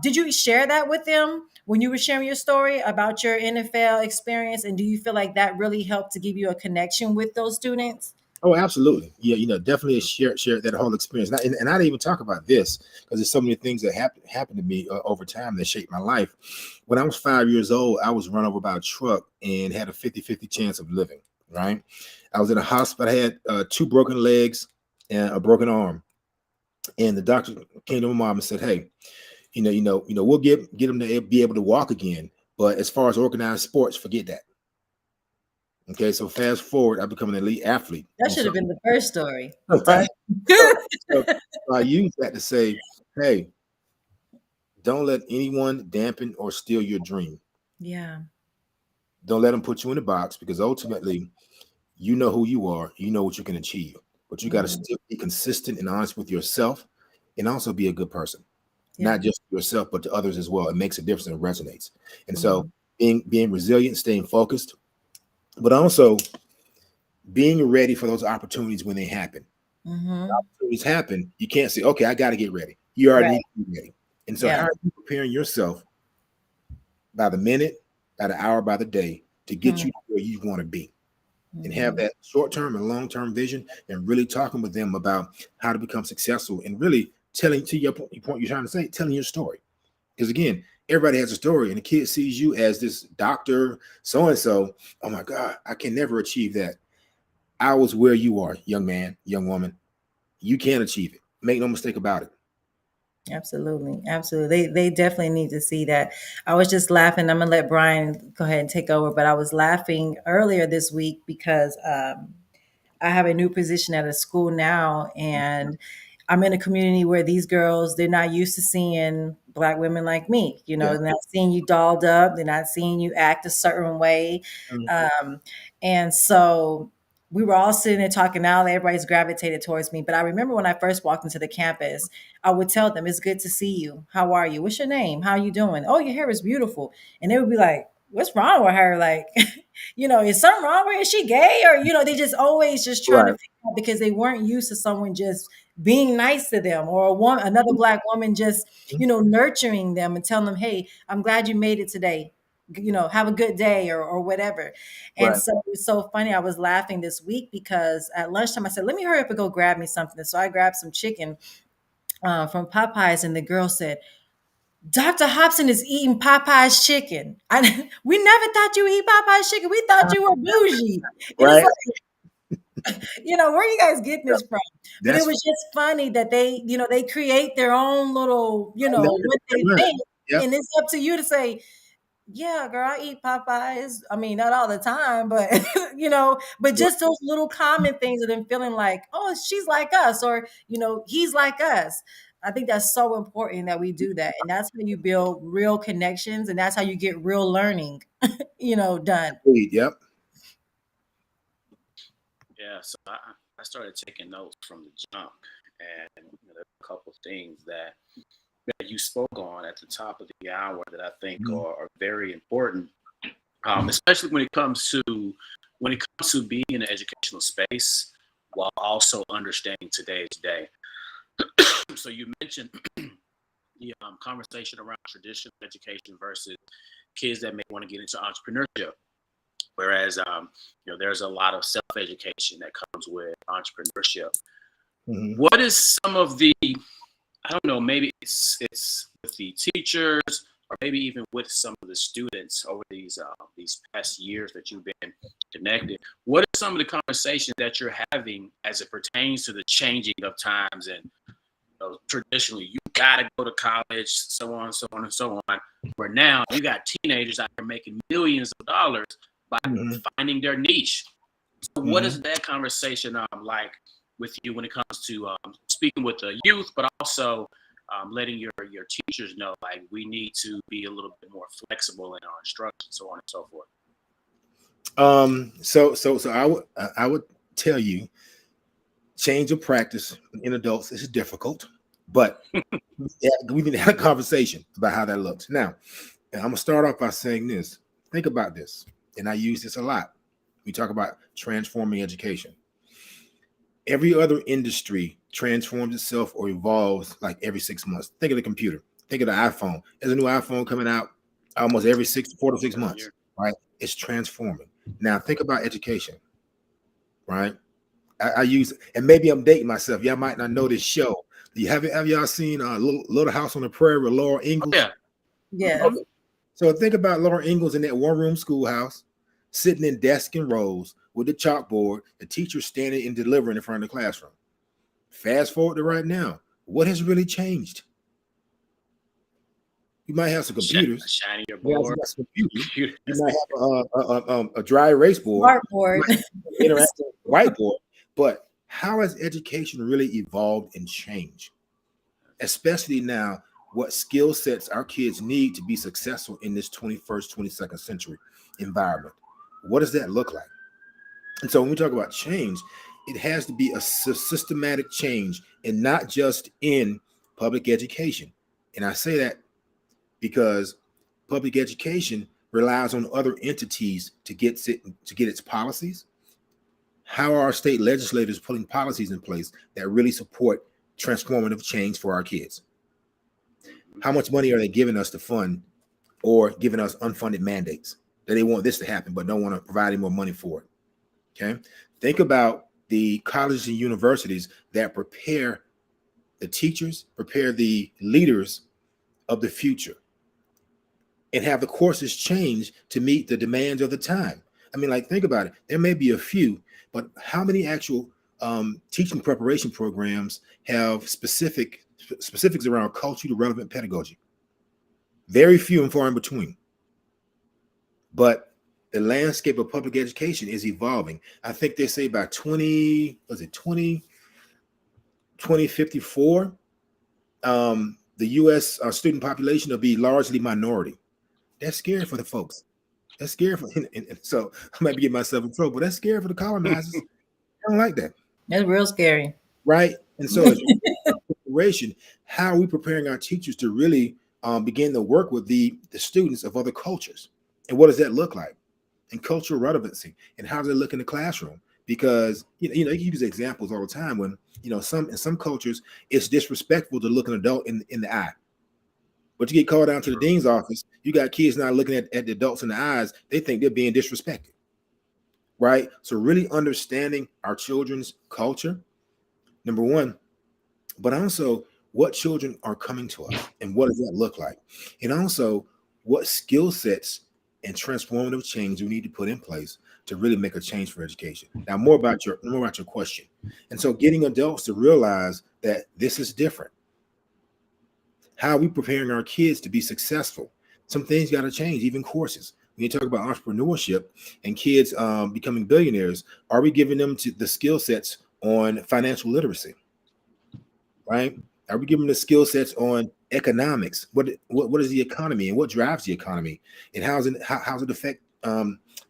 did you share that with them when you were sharing your story about your NFL experience, and do you feel like that really helped to give you a connection with those students? Oh, absolutely. Yeah, definitely share that whole experience. And I didn't even talk about this because there's so many things that happened to me over time that shaped my life. When I was 5 years old, I was run over by a truck and had a 50-50 chance of living, right? I was in a hospital. I had two broken legs and a broken arm. And the doctor came to my mom and said, "Hey, we'll get them to be able to walk again. But as far as organized sports, forget that." Okay, so fast forward, I become an elite athlete. That And should so have been the first story. right. So I use that to say, hey, don't let anyone dampen or steal your dream. Yeah. Don't let them put you in a box, because ultimately, you know who you are, you know what you can achieve, but you got to Mhm. still be consistent and honest with yourself, and also be a good person, Yeah. not just to yourself, but to others as well. It makes a difference and it resonates. And so Mhm. being resilient, staying focused, but also being ready for those opportunities when they happen. Mhm. Opportunities happen, you can't say, okay, I got to get ready. You already Right. need to be ready. And so, Yeah. how are you preparing yourself by the minute, by the hour, by the day to get Mhm. you to where you want to be, and have Mhm. that short term and long term vision, and really talking with them about how to become successful, and really telling to your point you're trying to say, telling your story. Because again, everybody has a story, and the kid sees you as this doctor, so and so. Oh my God, I can never achieve that. I was where you are, young man, young woman. You can achieve it. Make no mistake about it. Absolutely. Absolutely. They definitely need to see that. I was just laughing. I'm gonna let Brian go ahead and take over, but I was laughing earlier this week because I have a new position at a school now, and I'm in a community where these girls, they're not used to seeing black women like me. Yeah. They're not seeing you dolled up, they're not seeing you act a certain way. Mhm. Um, and so we were all sitting there talking. Now everybody's gravitated towards me. But I remember when I first walked into the campus, I would tell them, "It's good to see you. How are you? What's your name? How you doing? Oh, your hair is beautiful." And they would be like, "What's wrong with her? Like, is something wrong with her? Is she gay?" Or, they just always just trying to Right. figure out, because they weren't used to someone just being nice to them, or another black woman just, Mhm. nurturing them and telling them, "Hey, I'm glad you made it today. Have a good day," or whatever. And Right. so it was so funny. I was laughing this week because at lunchtime I said, "Let me hurry up and go grab me something." So I grabbed some chicken from Popeyes, and the girl said, "Dr. Hobson is eating Popeye's chicken. We never thought you eat Popeye's chicken. We thought you were bougie." And it's Right. like, where you guys getting Yeah. this from? But it That's was just funny that they create their own little, what they right. think. Yep. And it's up to you to say, "Yeah, girl, I eat Popeyes. I mean, not all the time, but but Right. just those little common things of them feeling like, oh, she's like us, or he's like us." I think that's so important that we do that, and that's how you build real connections, and that's how you get real learning, done. Yep. Yeah, so I started taking notes from the jump, and there's a couple things that you spoke on at the top of the hour that I think Mhm. are very important, especially when it comes to being in an educational space while also understanding today's day. So you mentioned the conversation around traditional education versus kids that may want to get into entrepreneurship. Whereas, there's a lot of self education that comes with entrepreneurship. Mhm. What is some of the, I don't know, maybe it's with the teachers or maybe even with some of the students over these past years that you've been connected. What are some of the conversations that you're having as it pertains to the changing of times, and traditionally you gotta go to college, so on, so on, and so on. Where now you got teenagers out there making millions of dollars by Mhm. finding their niche. So what Mhm. is that conversation like with you when it comes to speaking with the youth, but also letting your teachers know, like, we need to be a little bit more flexible in our instruction, so on and so forth. So I would tell you, change of practice in adults is difficult, But yeah, we need to have a conversation about how that looks. Now, and I'm gonna start off by saying this. Think about this, and I use this a lot. We talk about transforming education. Every other industry transforms itself or evolves like every 6 months. Think of the computer. Think of the iPhone. There's a new iPhone coming out almost every 4 to 6 months, right? It's transforming. Now think about education, right? I use, and maybe I'm dating myself. Y'all might not know this show. Have y'all seen Little House on the Prairie with Laura Ingalls? Yeah. Yeah. Mhm. So think about Laura Ingalls in that one-room schoolhouse, sitting in desk and rows with the chalkboard, the teacher standing and delivering in front of the classroom. Fast forward to right now. What has really changed? You might have some computers. Shiny your You board. got some computers. Computer. You might have a dry erase board. You Smartboard. might have an interactive whiteboard. But how has education really evolved and changed? Especially now, what skill sets our kids need to be successful in this 21st, 22nd century environment. What does that look like? And so when we talk about change, it has to be a systematic change and not just in public education. And I say that because public education relies on other entities to get its policies. How are our state legislators putting policies in place that really support transformative change for our kids? How much money are they giving us to fund or giving us unfunded mandates that they want this to happen but don't want to provide any more money for it? Okay. Think about the colleges and universities that prepare the teachers, prepare the leaders of the future, and have the courses change to meet the demands of the time. I mean, like, think about it. There may be a few, but how many actual teaching preparation programs have specifics around culturally relevant pedagogy? Very few and far in between. But the landscape of public education is evolving. I think they say by 2054, the U.S. Student population will be largely minority. That's scary for the folks. That's scary for, and so I might be getting myself in trouble, but that's scary for the colonizers. I don't like that. That's real scary. Right. And so as preparation, how are we preparing our teachers to really begin to work with the students of other cultures? And what does that look like? And cultural relevancy, and how does it look in the classroom? Because you use examples all the time when in some cultures it's disrespectful to look an adult in the eye. But you get called down to the dean's office, you got kids not looking at the adults in the eyes, they think they're being disrespected. Right? So really understanding our children's culture, number one, but also what children are coming to us and what does that look like? And also what skill sets and transformative change we need to put in place to really make a change for education. Now, more about your question. And so getting adults to realize that this is different. How are we preparing our kids to be successful? Some things got to change, even courses. When you talk about entrepreneurship and kids becoming billionaires, are we giving them the skill sets on financial literacy? Right? Are we giving them the skill sets on economics? What is the economy and what drives the economy? And how does it affect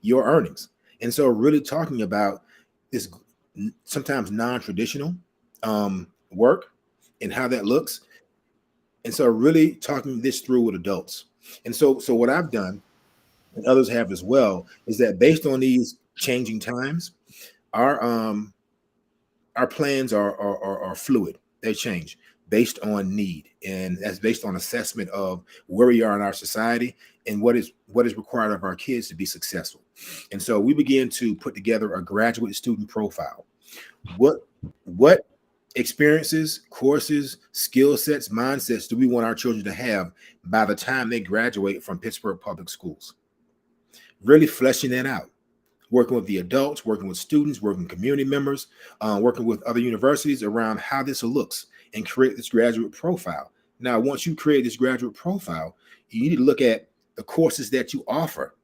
your earnings? And so really talking about this sometimes non-traditional work and how that looks. And so really talking this through with adults. And so what I've done, and others have as well, is that based on these changing times, our plans are fluid. They change based on need, and that's based on assessment of where we are in our society and what is required of our kids to be successful. And so we begin to put together a graduate student profile. What experiences, courses, skill sets, mindsets do we want our children to have by the time they graduate from Pittsburgh Public Schools? Really fleshing that out, working with the adults, working with students, working with community members, working with other universities around how this looks and create this graduate profile. Now, once you create this graduate profile, you need to look at the courses that you offer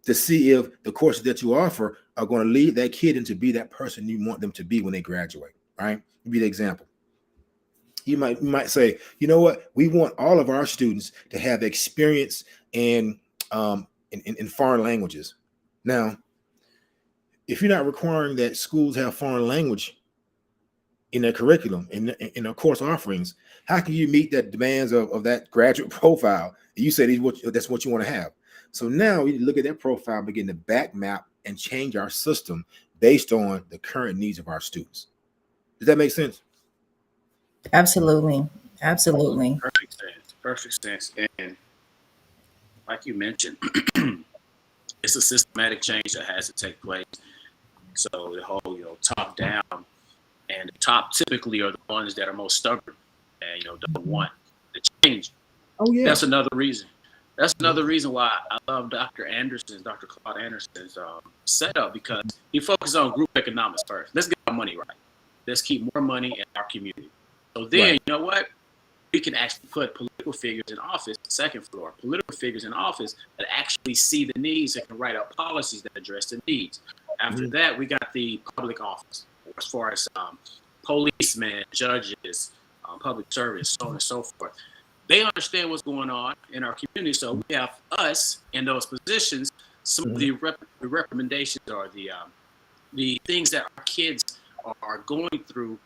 to see if the courses that you offer are going to lead that kid into be that person you want them to be when they graduate, right? Be the example. You might say, you know what? We want all of our students to have experience in foreign languages. Now, if you're not requiring that schools have foreign language in their curriculum, in their course offerings, how can you meet that demands of that graduate profile? You said that's what you want to have. So now we look at that profile, begin to back map and change our system based on the current needs of our students. Does that make sense? Absolutely. Absolutely. Perfect sense. Perfect sense. And like you mentioned, it's a systematic change that has to take place. So the whole, top down, and the top typically are the ones that are most stubborn and don't want to change. Oh yeah. That's another reason. That's another reason why I love Dr. Claude Anderson's setup, because he focuses on group economics first. Let's get our money right. Let's keep more money in our community. So then, Right. you know what? We can actually put political figures in office, second floor, political figures in office that actually see the needs and can write out policies that address the needs. After that, we got the public office, as far as policemen, judges, public service, so on and so forth. They understand what's going on in our community. So we have us in those positions. Some of the recommendations or the things that our kids are going through,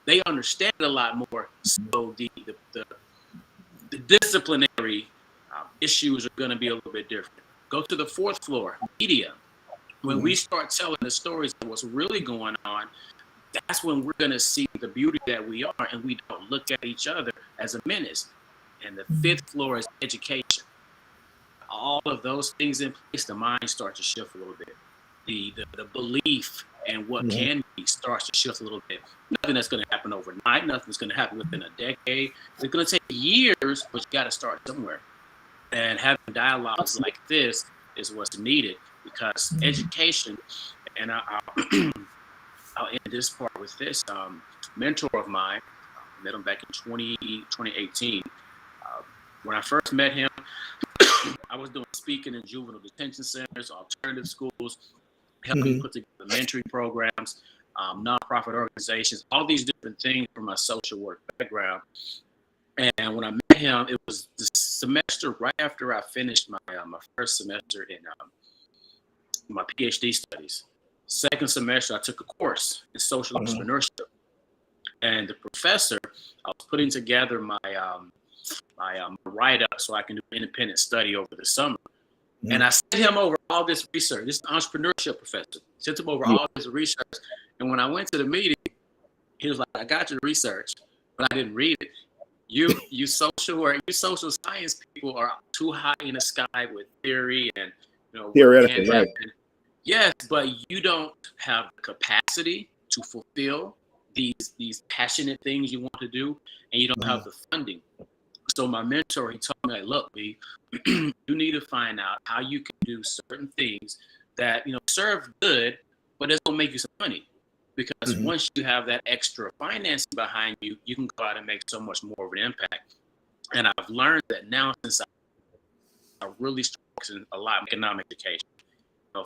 they understand a lot more. So the disciplinary issues are going to be a little bit different. Go to the fourth floor, media. When we start telling the stories of what's really going on, that's when we're going to see the beauty that we are, and we don't look at each other as a menace. And the fifth floor is education. All of those things in place, the mind starts to shift a little bit. The belief and what can be starts to shift a little bit. Nothing that's going to happen overnight. Nothing's going to happen within a decade. It's going to take years, but you got to start somewhere. And having dialogues like this is what's needed, because education, and I'll end this part with this. Mentor of mine, met him back in 2018. When I first met him, I was doing speaking in juvenile detention centers, alternative schools, helping put together mentoring programs, nonprofit organizations, all these different things from my social work background. And when I met him, it was the semester right after I finished my first semester in my PhD studies. Second semester, I took a course in social entrepreneurship, and the professor, I was putting together my write-up so I can do independent study over the summer. And I sent him over all this research. This is an entrepreneurship professor. Sent him over all this research. And when I went to the meeting, he was like, "I got your research, but I didn't read it. You social science people are too high in the sky with theory and Theoretically, right. Yes, but you don't have the capacity to fulfill these passionate things you want to do, and you don't have the funding." So my mentor, he told me, like, "Look, B, you need to find out how you can do certain things that serve good, but it's gonna make you some money. Because once you have that extra financing behind you, you can go out and make so much more of an impact." And I've learned that now, since I really started a lot of economic education,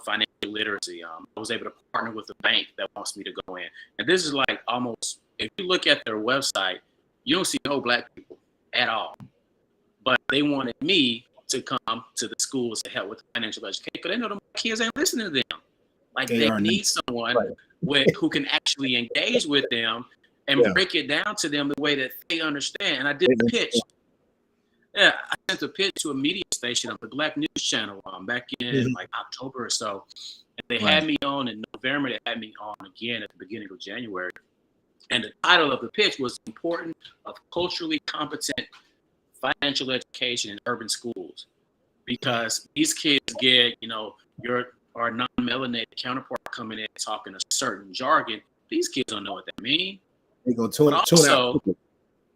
financial literacy. I was able to partner with a bank that wants me to go in. And this is like almost, if you look at their website, you don't see no Black people at all. But they wanted me to come to the schools to help with financial education, because they know the kids ain't listening to them. Like they need someone who can actually engage with them and break it down to them the way that they understand. And I did a pitch. Yeah, I sent a pitch to a media station on the Black News Channel back in like October or so. And they had me on in November. They had me on again at the beginning of January. And the title of the pitch was "The Importance of Culturally Competent Financial Education in Urban Schools." Because these kids get, our non-melanated counterpart coming in talking a certain jargon. These kids don't know what that means. They're going to tune out.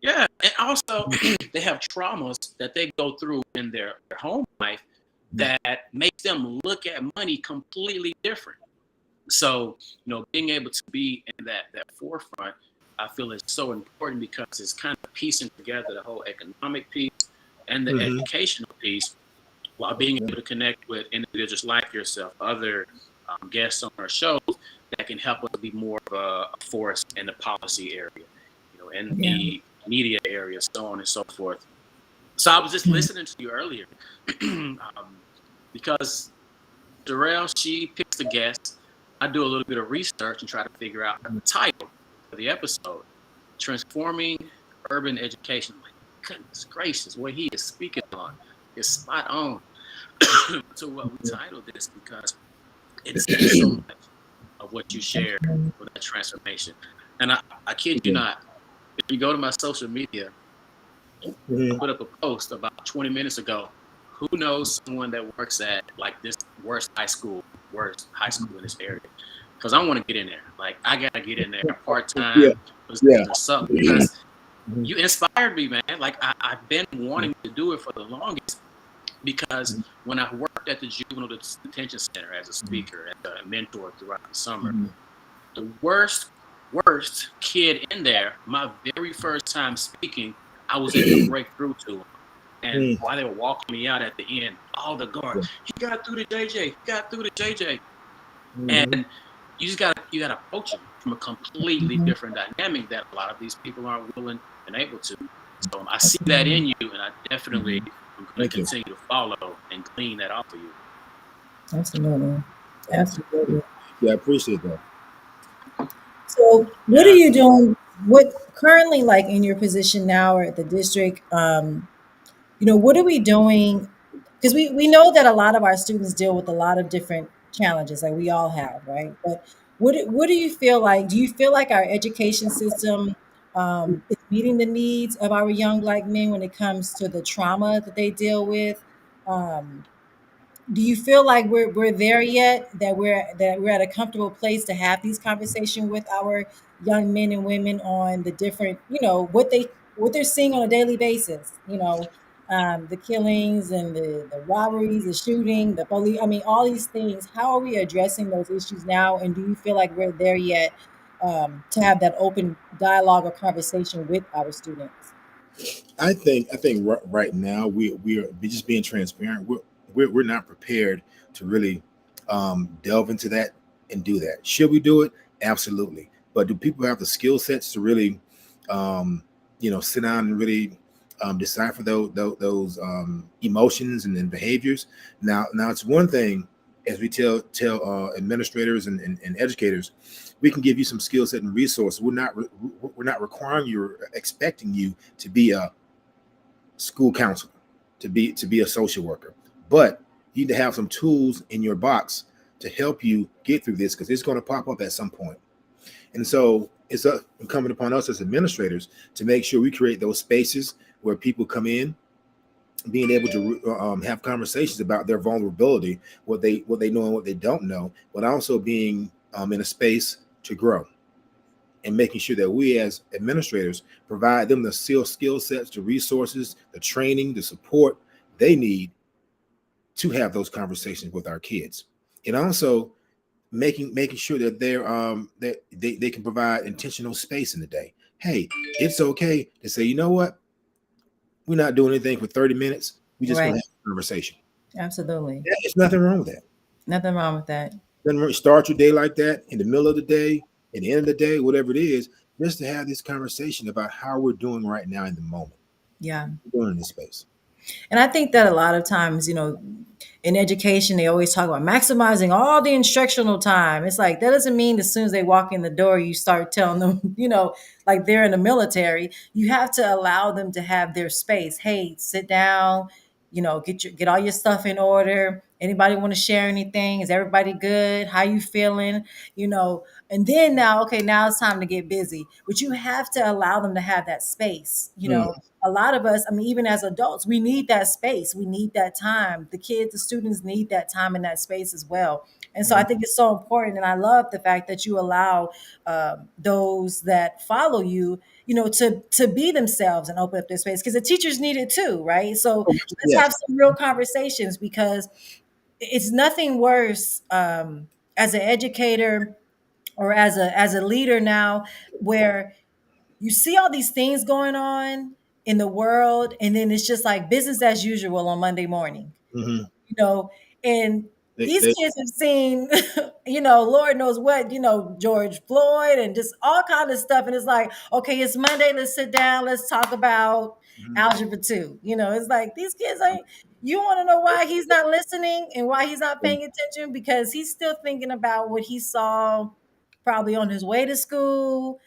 Yeah, and also they have traumas that they go through in their home life that makes them look at money completely different. So, being able to be in that forefront, I feel is so important, because it's kind of piecing together the whole economic piece and the educational piece, while being able to connect with individuals like yourself, other guests on our shows that can help us be more of a force in the policy area, in the media area, so on and so forth. So I was just listening to you earlier, because Darrell, she picks the guest. I do a little bit of research and try to figure out the title. of the episode, transforming urban education. I'm like, goodness gracious, what he is speaking on is spot on to what we titled this because it says so much of what you shared for that transformation. And I kid you not, if you go to my social media, I Mhm. put up a post about 20 minutes ago. Who knows someone that works at like this worst high school in this area? Because I want to get in there. Like I gotta get in there part Yeah, time yeah. position or something because Mhm. you inspired me, man. Like I've been wanting to do it for the longest because when I worked at the juvenile detention center as a speaker and a mentor throughout the summer, Mhm. the worst kid in there, my very first time speaking, I was able to break through to him. And Mhm. while they were walking me out at the end, all the guards, he got through to JJ, he got through to JJ. Mhm. And you gotta approach them from a completely different dynamic that a lot of these people aren't willing and able to. So I see that in you, and I definitely am going to Thank you. continue to follow and glean that off of you. Absolutely. Absolutely. Yeah, I appreciate that. So, what are Yeah. you doing? What currently, like in your position now or at the district? What are we doing? Because we know that a lot of our students deal with a lot of different challenges, like we all have, right? But what do you feel like? Do you feel like our education system is meeting the needs of our young Black men when it comes to the trauma that they deal with? Um, do you feel like we're there yet, that we're at a comfortable place to have these conversations with our young men and women on the different, what they're seeing on a daily basis, the killings and the robberies, the shooting, the police, I mean, all these things. How are we addressing those issues now, and do you feel like we're there yet, to have that open dialogue or conversation with our students? I think right now we're just being transparent. We're not prepared to really delve into that and do that. Should we do it? Absolutely. But do people have the skill sets to really, um, sit down and really decipher those emotions and behaviors? Now it's one thing as we tell administrators and educators, we can give you some skill set and resources. We're not requiring you or expecting you to be a school counselor, to be a social worker, but you need to have some tools in your box to help you get through this because it's going to pop up at some point. And so it's incumbent upon us as administrators to make sure we create those spaces where people come in, being able to have conversations about their vulnerability, what they know and what they don't know, but also being in a space to grow and making sure that we as administrators provide them the skill sets, the resources, the training, the support they need to have those conversations with our kids. And also making sure that they can provide intentional space in the day. Hey, it's okay to say, you know what, we're not doing anything for 30 minutes. We just want Right. to have a conversation. Absolutely. Yeah, there's nothing wrong with that. Nothing wrong with that. Then start your day like that in the middle of the day, at the end of the day, whatever it is, just to have this conversation about how we're doing right now in the moment. Yeah. We're doing in this space. And I think that a lot of times, in education, they always talk about maximizing all the instructional time. It's like that doesn't mean as soon as they walk in the door, you start telling them, like they're in the military. You have to allow them to have their space. Hey, sit down, get all your stuff in order. Anybody want to share anything? Is everybody good? How you feeling? And then now, okay, now it's time to get busy. But you have to allow them to have that space. Mm, A lot of us, I mean, even as adults, we need that space. We need that time. The kids, the students need that time and that space as well. And so I mhm. think it's so important. And I love the fact that you allow those that follow you, to be themselves and open up their space because the teachers need it too, right? So let's Yes. have some real conversations because it's nothing worse, as an educator or as a leader now, where you see all these things going on in the world, and then it's just like business as usual on Monday morning, Hmm. you know, and these They, kids have seen, Lord knows what, George Floyd and just all kind of stuff. And it's like, okay, it's Monday, let's sit down, let's talk about mhm. algebra 2. It's like these kids ain't, you want to know why he's not listening and why he's not paying attention? Because he's still thinking about what he saw probably on his way to school,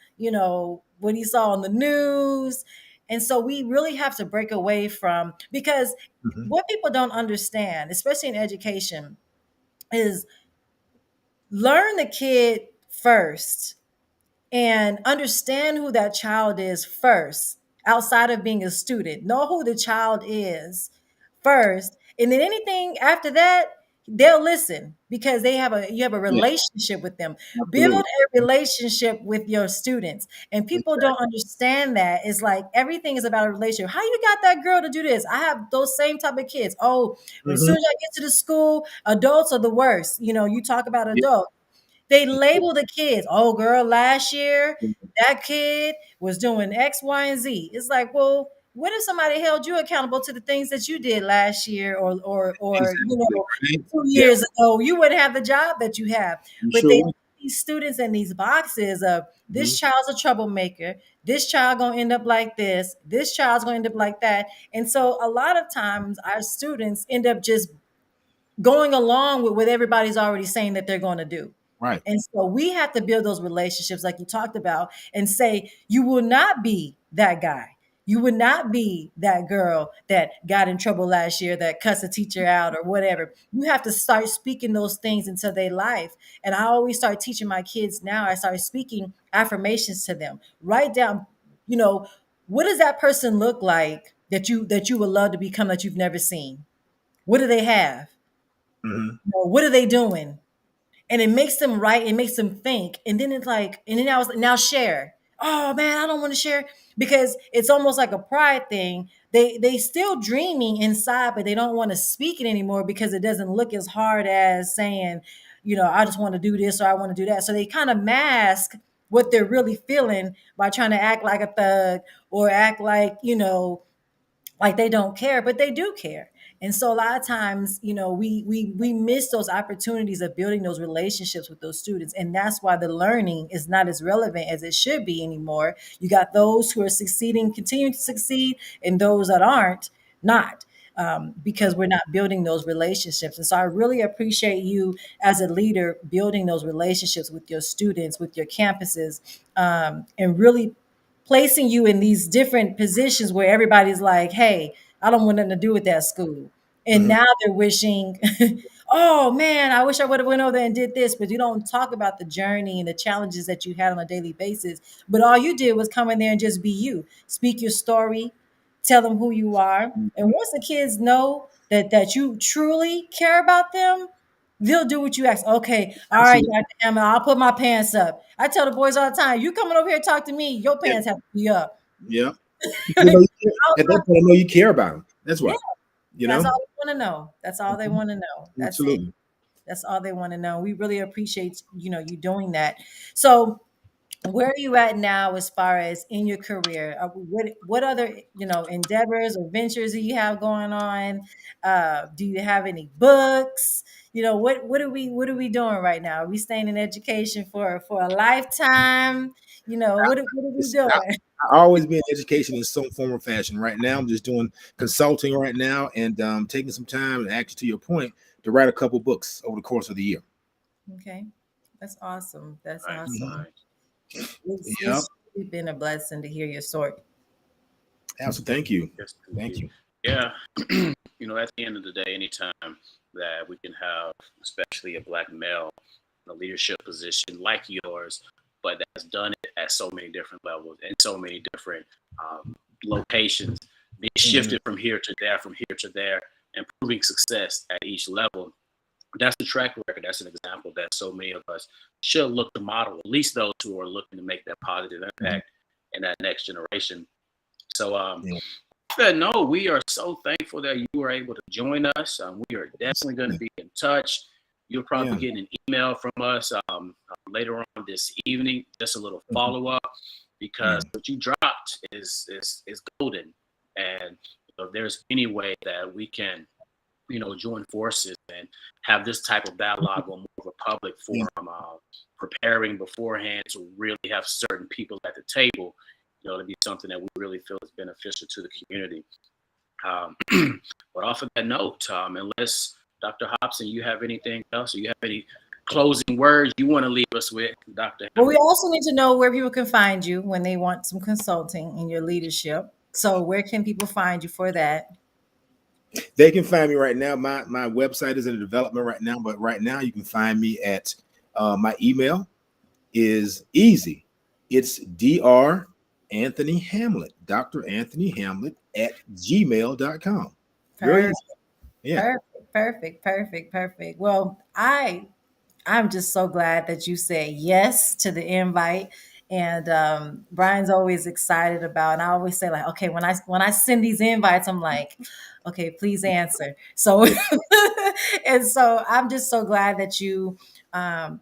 what he saw on the news. And so we really have to break away from, because Mhm. what people don't understand, especially in education, is learn the kid first and understand who that child is first, outside of being a student. Know who the child is first, and then anything after that, they'll listen, because you have a Yeah, relationship with them. Build absolutely. a relationship with your students, and people don't Exactly. understand that. It's like everything is about a relationship. How you got that girl to do this? I have those same type of kids. Oh, as soon Hmm. as I get to the school, adults are the worst. You talk about Yeah. adults, they label the kids. Oh, girl, last year that kid was doing X, Y, and Z. It's like, well, what if somebody held you accountable to the things that you did last year, or Exactly. Right? two Yeah, years ago? You wouldn't have the job that you have. you But sure they would. put these students in these boxes of, Hmm. this child's a troublemaker. This child gonna end up like this. This child's gonna end up like that. And so a lot of times our students end up just going along with what everybody's already saying that they're going to do. Right. And so we have to build those relationships, like you talked about, and say, you will not be that guy. You would not be that girl that got in trouble last year, that cussed a teacher out or whatever. You have to start speaking those things into their life. And I always start teaching my kids now, I start speaking affirmations to them. Write down, you know, what does that person look like that you would love to become, that you've never seen? What do they have? Hmm. What are they doing? And it makes them write, it makes them think. And then it's like, and then I was like, now share. Oh man, I don't want to share, because it's almost like a pride thing. They still dreaming inside, but they don't want to speak it anymore, because it doesn't look as hard as saying, I just want to do this, or I want to do that. So they kind of mask what they're really feeling by trying to act like a thug, or act like they don't care, but they do care. And so a lot of times, we miss those opportunities of building those relationships with those students. And that's why the learning is not as relevant as it should be anymore. You got those who are succeeding, continuing to succeed, and those that aren't, not. Because we're not building those relationships. And so I really appreciate you as a leader building those relationships with your students, with your campuses, and really placing you in these different positions where everybody's like, hey, I don't want nothing to do with that school. And Hmm. now they're wishing, oh man, I wish I would have went over there and did this. But you don't talk about the journey and the challenges that you had on a daily basis. But all you did was come in there and just be you, speak your story, tell them who you are. And once the kids know that you truly care about them, they'll do what you ask. Okay, all right, Absolutely. Dr. Emma, I'll put my pants up. I tell the boys all the time, you coming over here to talk to me, your Yeah. pants have to be up. Yeah. You know, I'll at that talk- point, I know you care about them. That's yeah, why. You that's know. all they want to know. That's all they Mhm. want to know. That's it. Absolutely. That's all they want to know. We really appreciate you doing that. So where are you at now as far as in your career? What other endeavors or ventures do you have going on? Do you have any books? What are we doing right now? Are we staying in education for a lifetime? What are we Listen, I always been in education in some form or fashion. Right now, I'm just doing consulting right now, and taking some time, and actually, to your point, to write a couple books over the course of the year. doing? Okay, that's awesome. That's Nice, awesome. Mhm. nice. Yep. It's really been a blessing to hear your story. Absolutely. Thank you. Yes, Thank indeed. you. Yeah. At the end of the day, anytime that we can have, especially a black male in a leadership position like yours, but that's done it at so many different levels and so many different locations, being Mhm. shifted from here to there, and proving success at each level. That's a track record. That's an example that so many of us should look to model, at least those who are looking to make that positive Mhm. impact in that next generation. So, Yeah. no, we are so thankful that you were able to join us. We are definitely going to Yeah. be in touch. You'll probably Yeah. get an email from us later on this evening, just a little Mhm. follow up, Yeah. because what you dropped is golden. And if there's any way that we can join forces and have this type of dialogue on more of a public Yeah. forum, preparing beforehand to really have certain people at the table, to be something that we really feel is beneficial to the community. Um, but off of that note, unless Dr. Hobson, you have anything else, or you have any closing words you want to leave us with, Dr. Well, we Hamlet? also need to know where people can find you when they want some consulting in your leadership. So, where can people find you for that? They can find me right now. My website is in development right now, but right now you can find me at my email is easy. It's Dr. Anthony Hamlet, Dr. Anthony Hamlet at gmail.com. Very easy. Perfect, Yeah. perfect, perfect, perfect, perfect. Well, I'm just so glad that you said yes to the invite. And Brian's always excited about, and I always say like, okay, when I send these invites, I'm like, okay, please answer. So, and so I'm just so glad that you.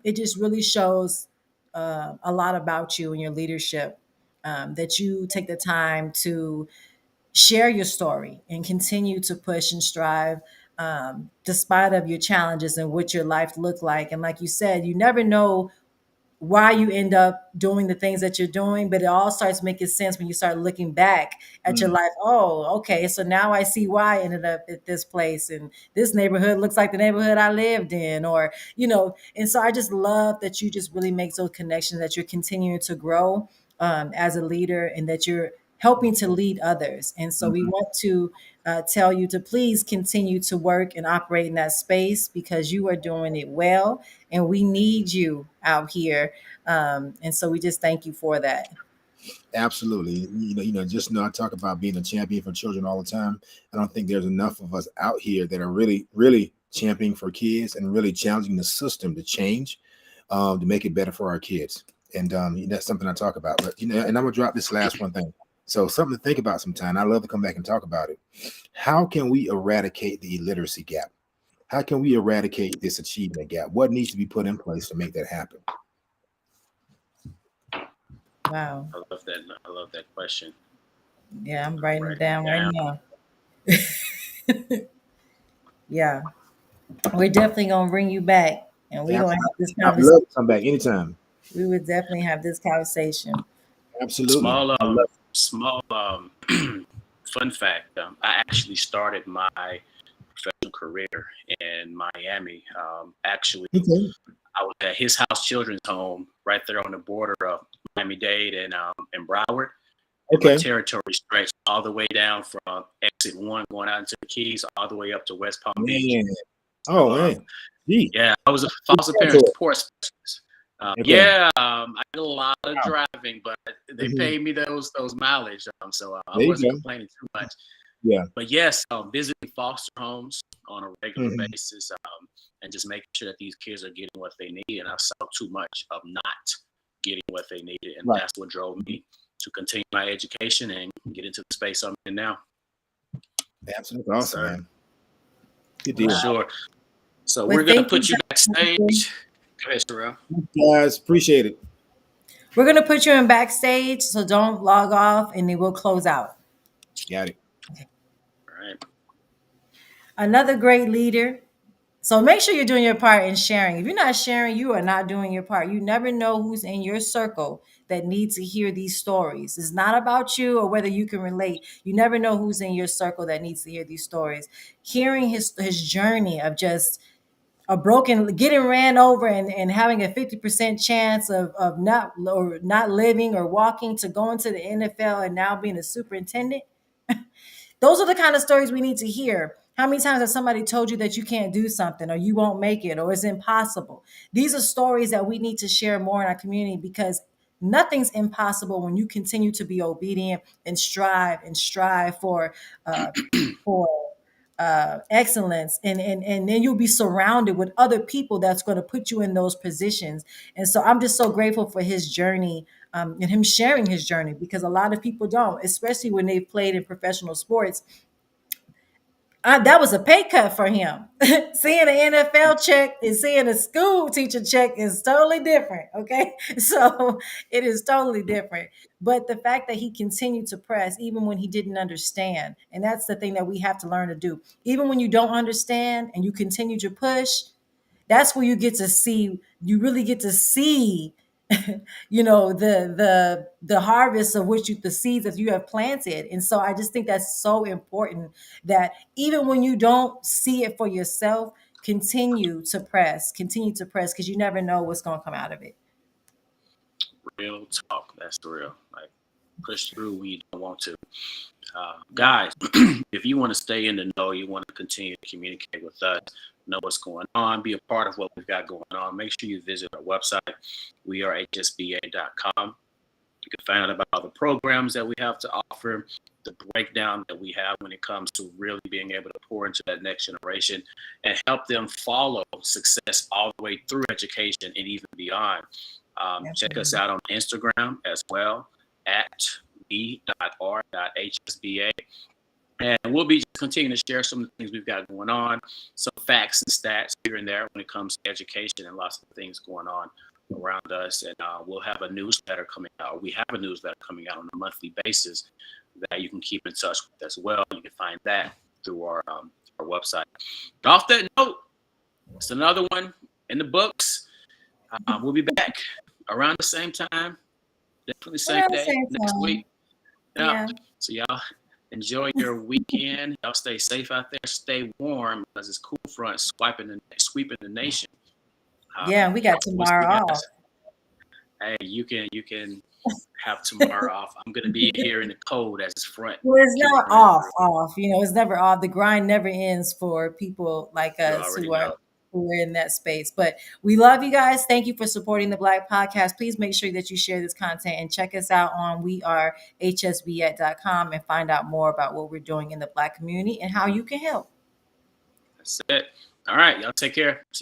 It just really shows a lot about you and your leadership. That you take the time to share your story and continue to push and strive despite of your challenges and what your life looked like. And like you said, you never know why you end up doing the things that you're doing, but it all starts making sense when you start looking back at your Mm, life. Oh, okay, so now I see why I ended up at this place, and this neighborhood looks like the neighborhood I lived in, or and so I just love that you just really make those connections, that you're continuing to grow as a leader, and that you're helping to lead others. And so we mhm. want to tell you to please continue to work and operate in that space, because you are doing it well, and we need you out here. And so we just thank you for that. Absolutely. Just I talk about being a champion for children all the time. I don't think there's enough of us out here that are really, really championing for kids and really challenging the system to change, to make it better for our kids. And that's something I talk about. But and I'm gonna drop this last one thing. So something to think about sometime. I love to come back and talk about it. How can we eradicate the illiteracy gap? How can we eradicate this achievement gap? What needs to be put in place to make that happen? Wow. I love that. I love that question. Yeah, I'm I'm writing it writing down it right down. now. Yeah, we're definitely gonna bring you back, and we're gonna have this Absolutely. I'd conversation. love to come back anytime. We would definitely have this conversation. Absolutely. Small, I love small fun fact. I actually started my professional career in Miami. Actually, it. Okay. I was at his house children's home right there on the border of Miami-Dade and Broward. And my Okay. territory stretched all the way down from exit one going out into the Keys all the way up to West Palm Beach. Man. So Oh man. Gee. yeah, I was a Big foster parent territory. support specialist. Okay. Yeah, I did a lot of Wow. driving, but they Mhm. paid me those mileage, so I There you wasn't go. complaining too much. Yeah. But yes, visiting foster homes on a regular Mhm. basis, and just making sure that these kids are getting what they need. And I saw too much of not getting what they needed, and Right. that's what drove me to continue my education and get into the space I'm in now. Absolutely Yes, awesome, sir, man. Good for deal. Wow. sure. So Well, we're gonna thank you, put you Dr. backstage. Go ahead, Sherelle. Guys, appreciate it. We're gonna put you in backstage, so don't log off, and then we'll close out. Got it. All right. Another great leader. So make sure you're doing your part in sharing. If you're not sharing, you are not doing your part. You never know who's in your circle that needs to hear these stories. It's not about you or whether you can relate. You never know who's in your circle that needs to hear these stories. Hearing his journey of just a broken, getting ran over, and having a 50% chance of not living or walking, to going to the NFL and now being a superintendent. Those are the kind of stories we need to hear. How many times has somebody told you that you can't do something, or you won't make it, or it's impossible? These are stories that we need to share more in our community, because nothing's impossible when you continue to be obedient and strive uh, for excellence, and then you'll be surrounded with other people that's going to put you in those positions. And so I'm just so grateful for his journey, and him sharing his journey, because a lot of people don't, especially when they've played in professional sports. That was a pay cut for him. Seeing an NFL check and seeing a school teacher check is totally different. Okay. So it is totally different. But the fact that he continued to press even when he didn't understand, and that's the thing that we have to learn to do. Even when you don't understand and you continue to push, that's where you really get to see the harvest of which the seeds that you have planted. And so I just think that's so important, that even when you don't see it for yourself, continue to press, because you never know what's going to come out of it. Real talk. That's real. Like, push through when you don't want to. Guys, if you want to stay in the know, you want to continue to communicate with us, know what's going on, be a part of what we've got going on, make sure you visit our website. We are hsba.com. You can find out about all the programs that we have to offer, the breakdown that we have when it comes to really being able to pour into that next generation and help them follow success all the way through education and even beyond. Check us out on Instagram as well at b.r.hsba. And we'll be just continuing to share some of the things we've got going on, some facts and stats here and there when it comes to education and lots of things going on around us. And we'll have a newsletter coming out. We have a newsletter coming out on a monthly basis that you can keep in touch with as well. You can find that through our website. Off that note, it's another one in the books. We'll be back around the same time, definitely same day next week. Yeah. So y'all enjoy your weekend. Y'all stay safe out there. Stay warm because it's cool front sweeping the nation. Yeah, we got tomorrow off. Hey, you can have tomorrow off. I'm gonna be here in the cold as it's front. Well, it's not off. You know, it's never off. The grind never ends for people like us who are in that space. But we love you guys. Thank you for supporting the Black Podcast. Please make sure that you share this content and check us out on wearehsba.com and find out more about what we're doing in the Black community and how you can help. That's it. All right, y'all take care. See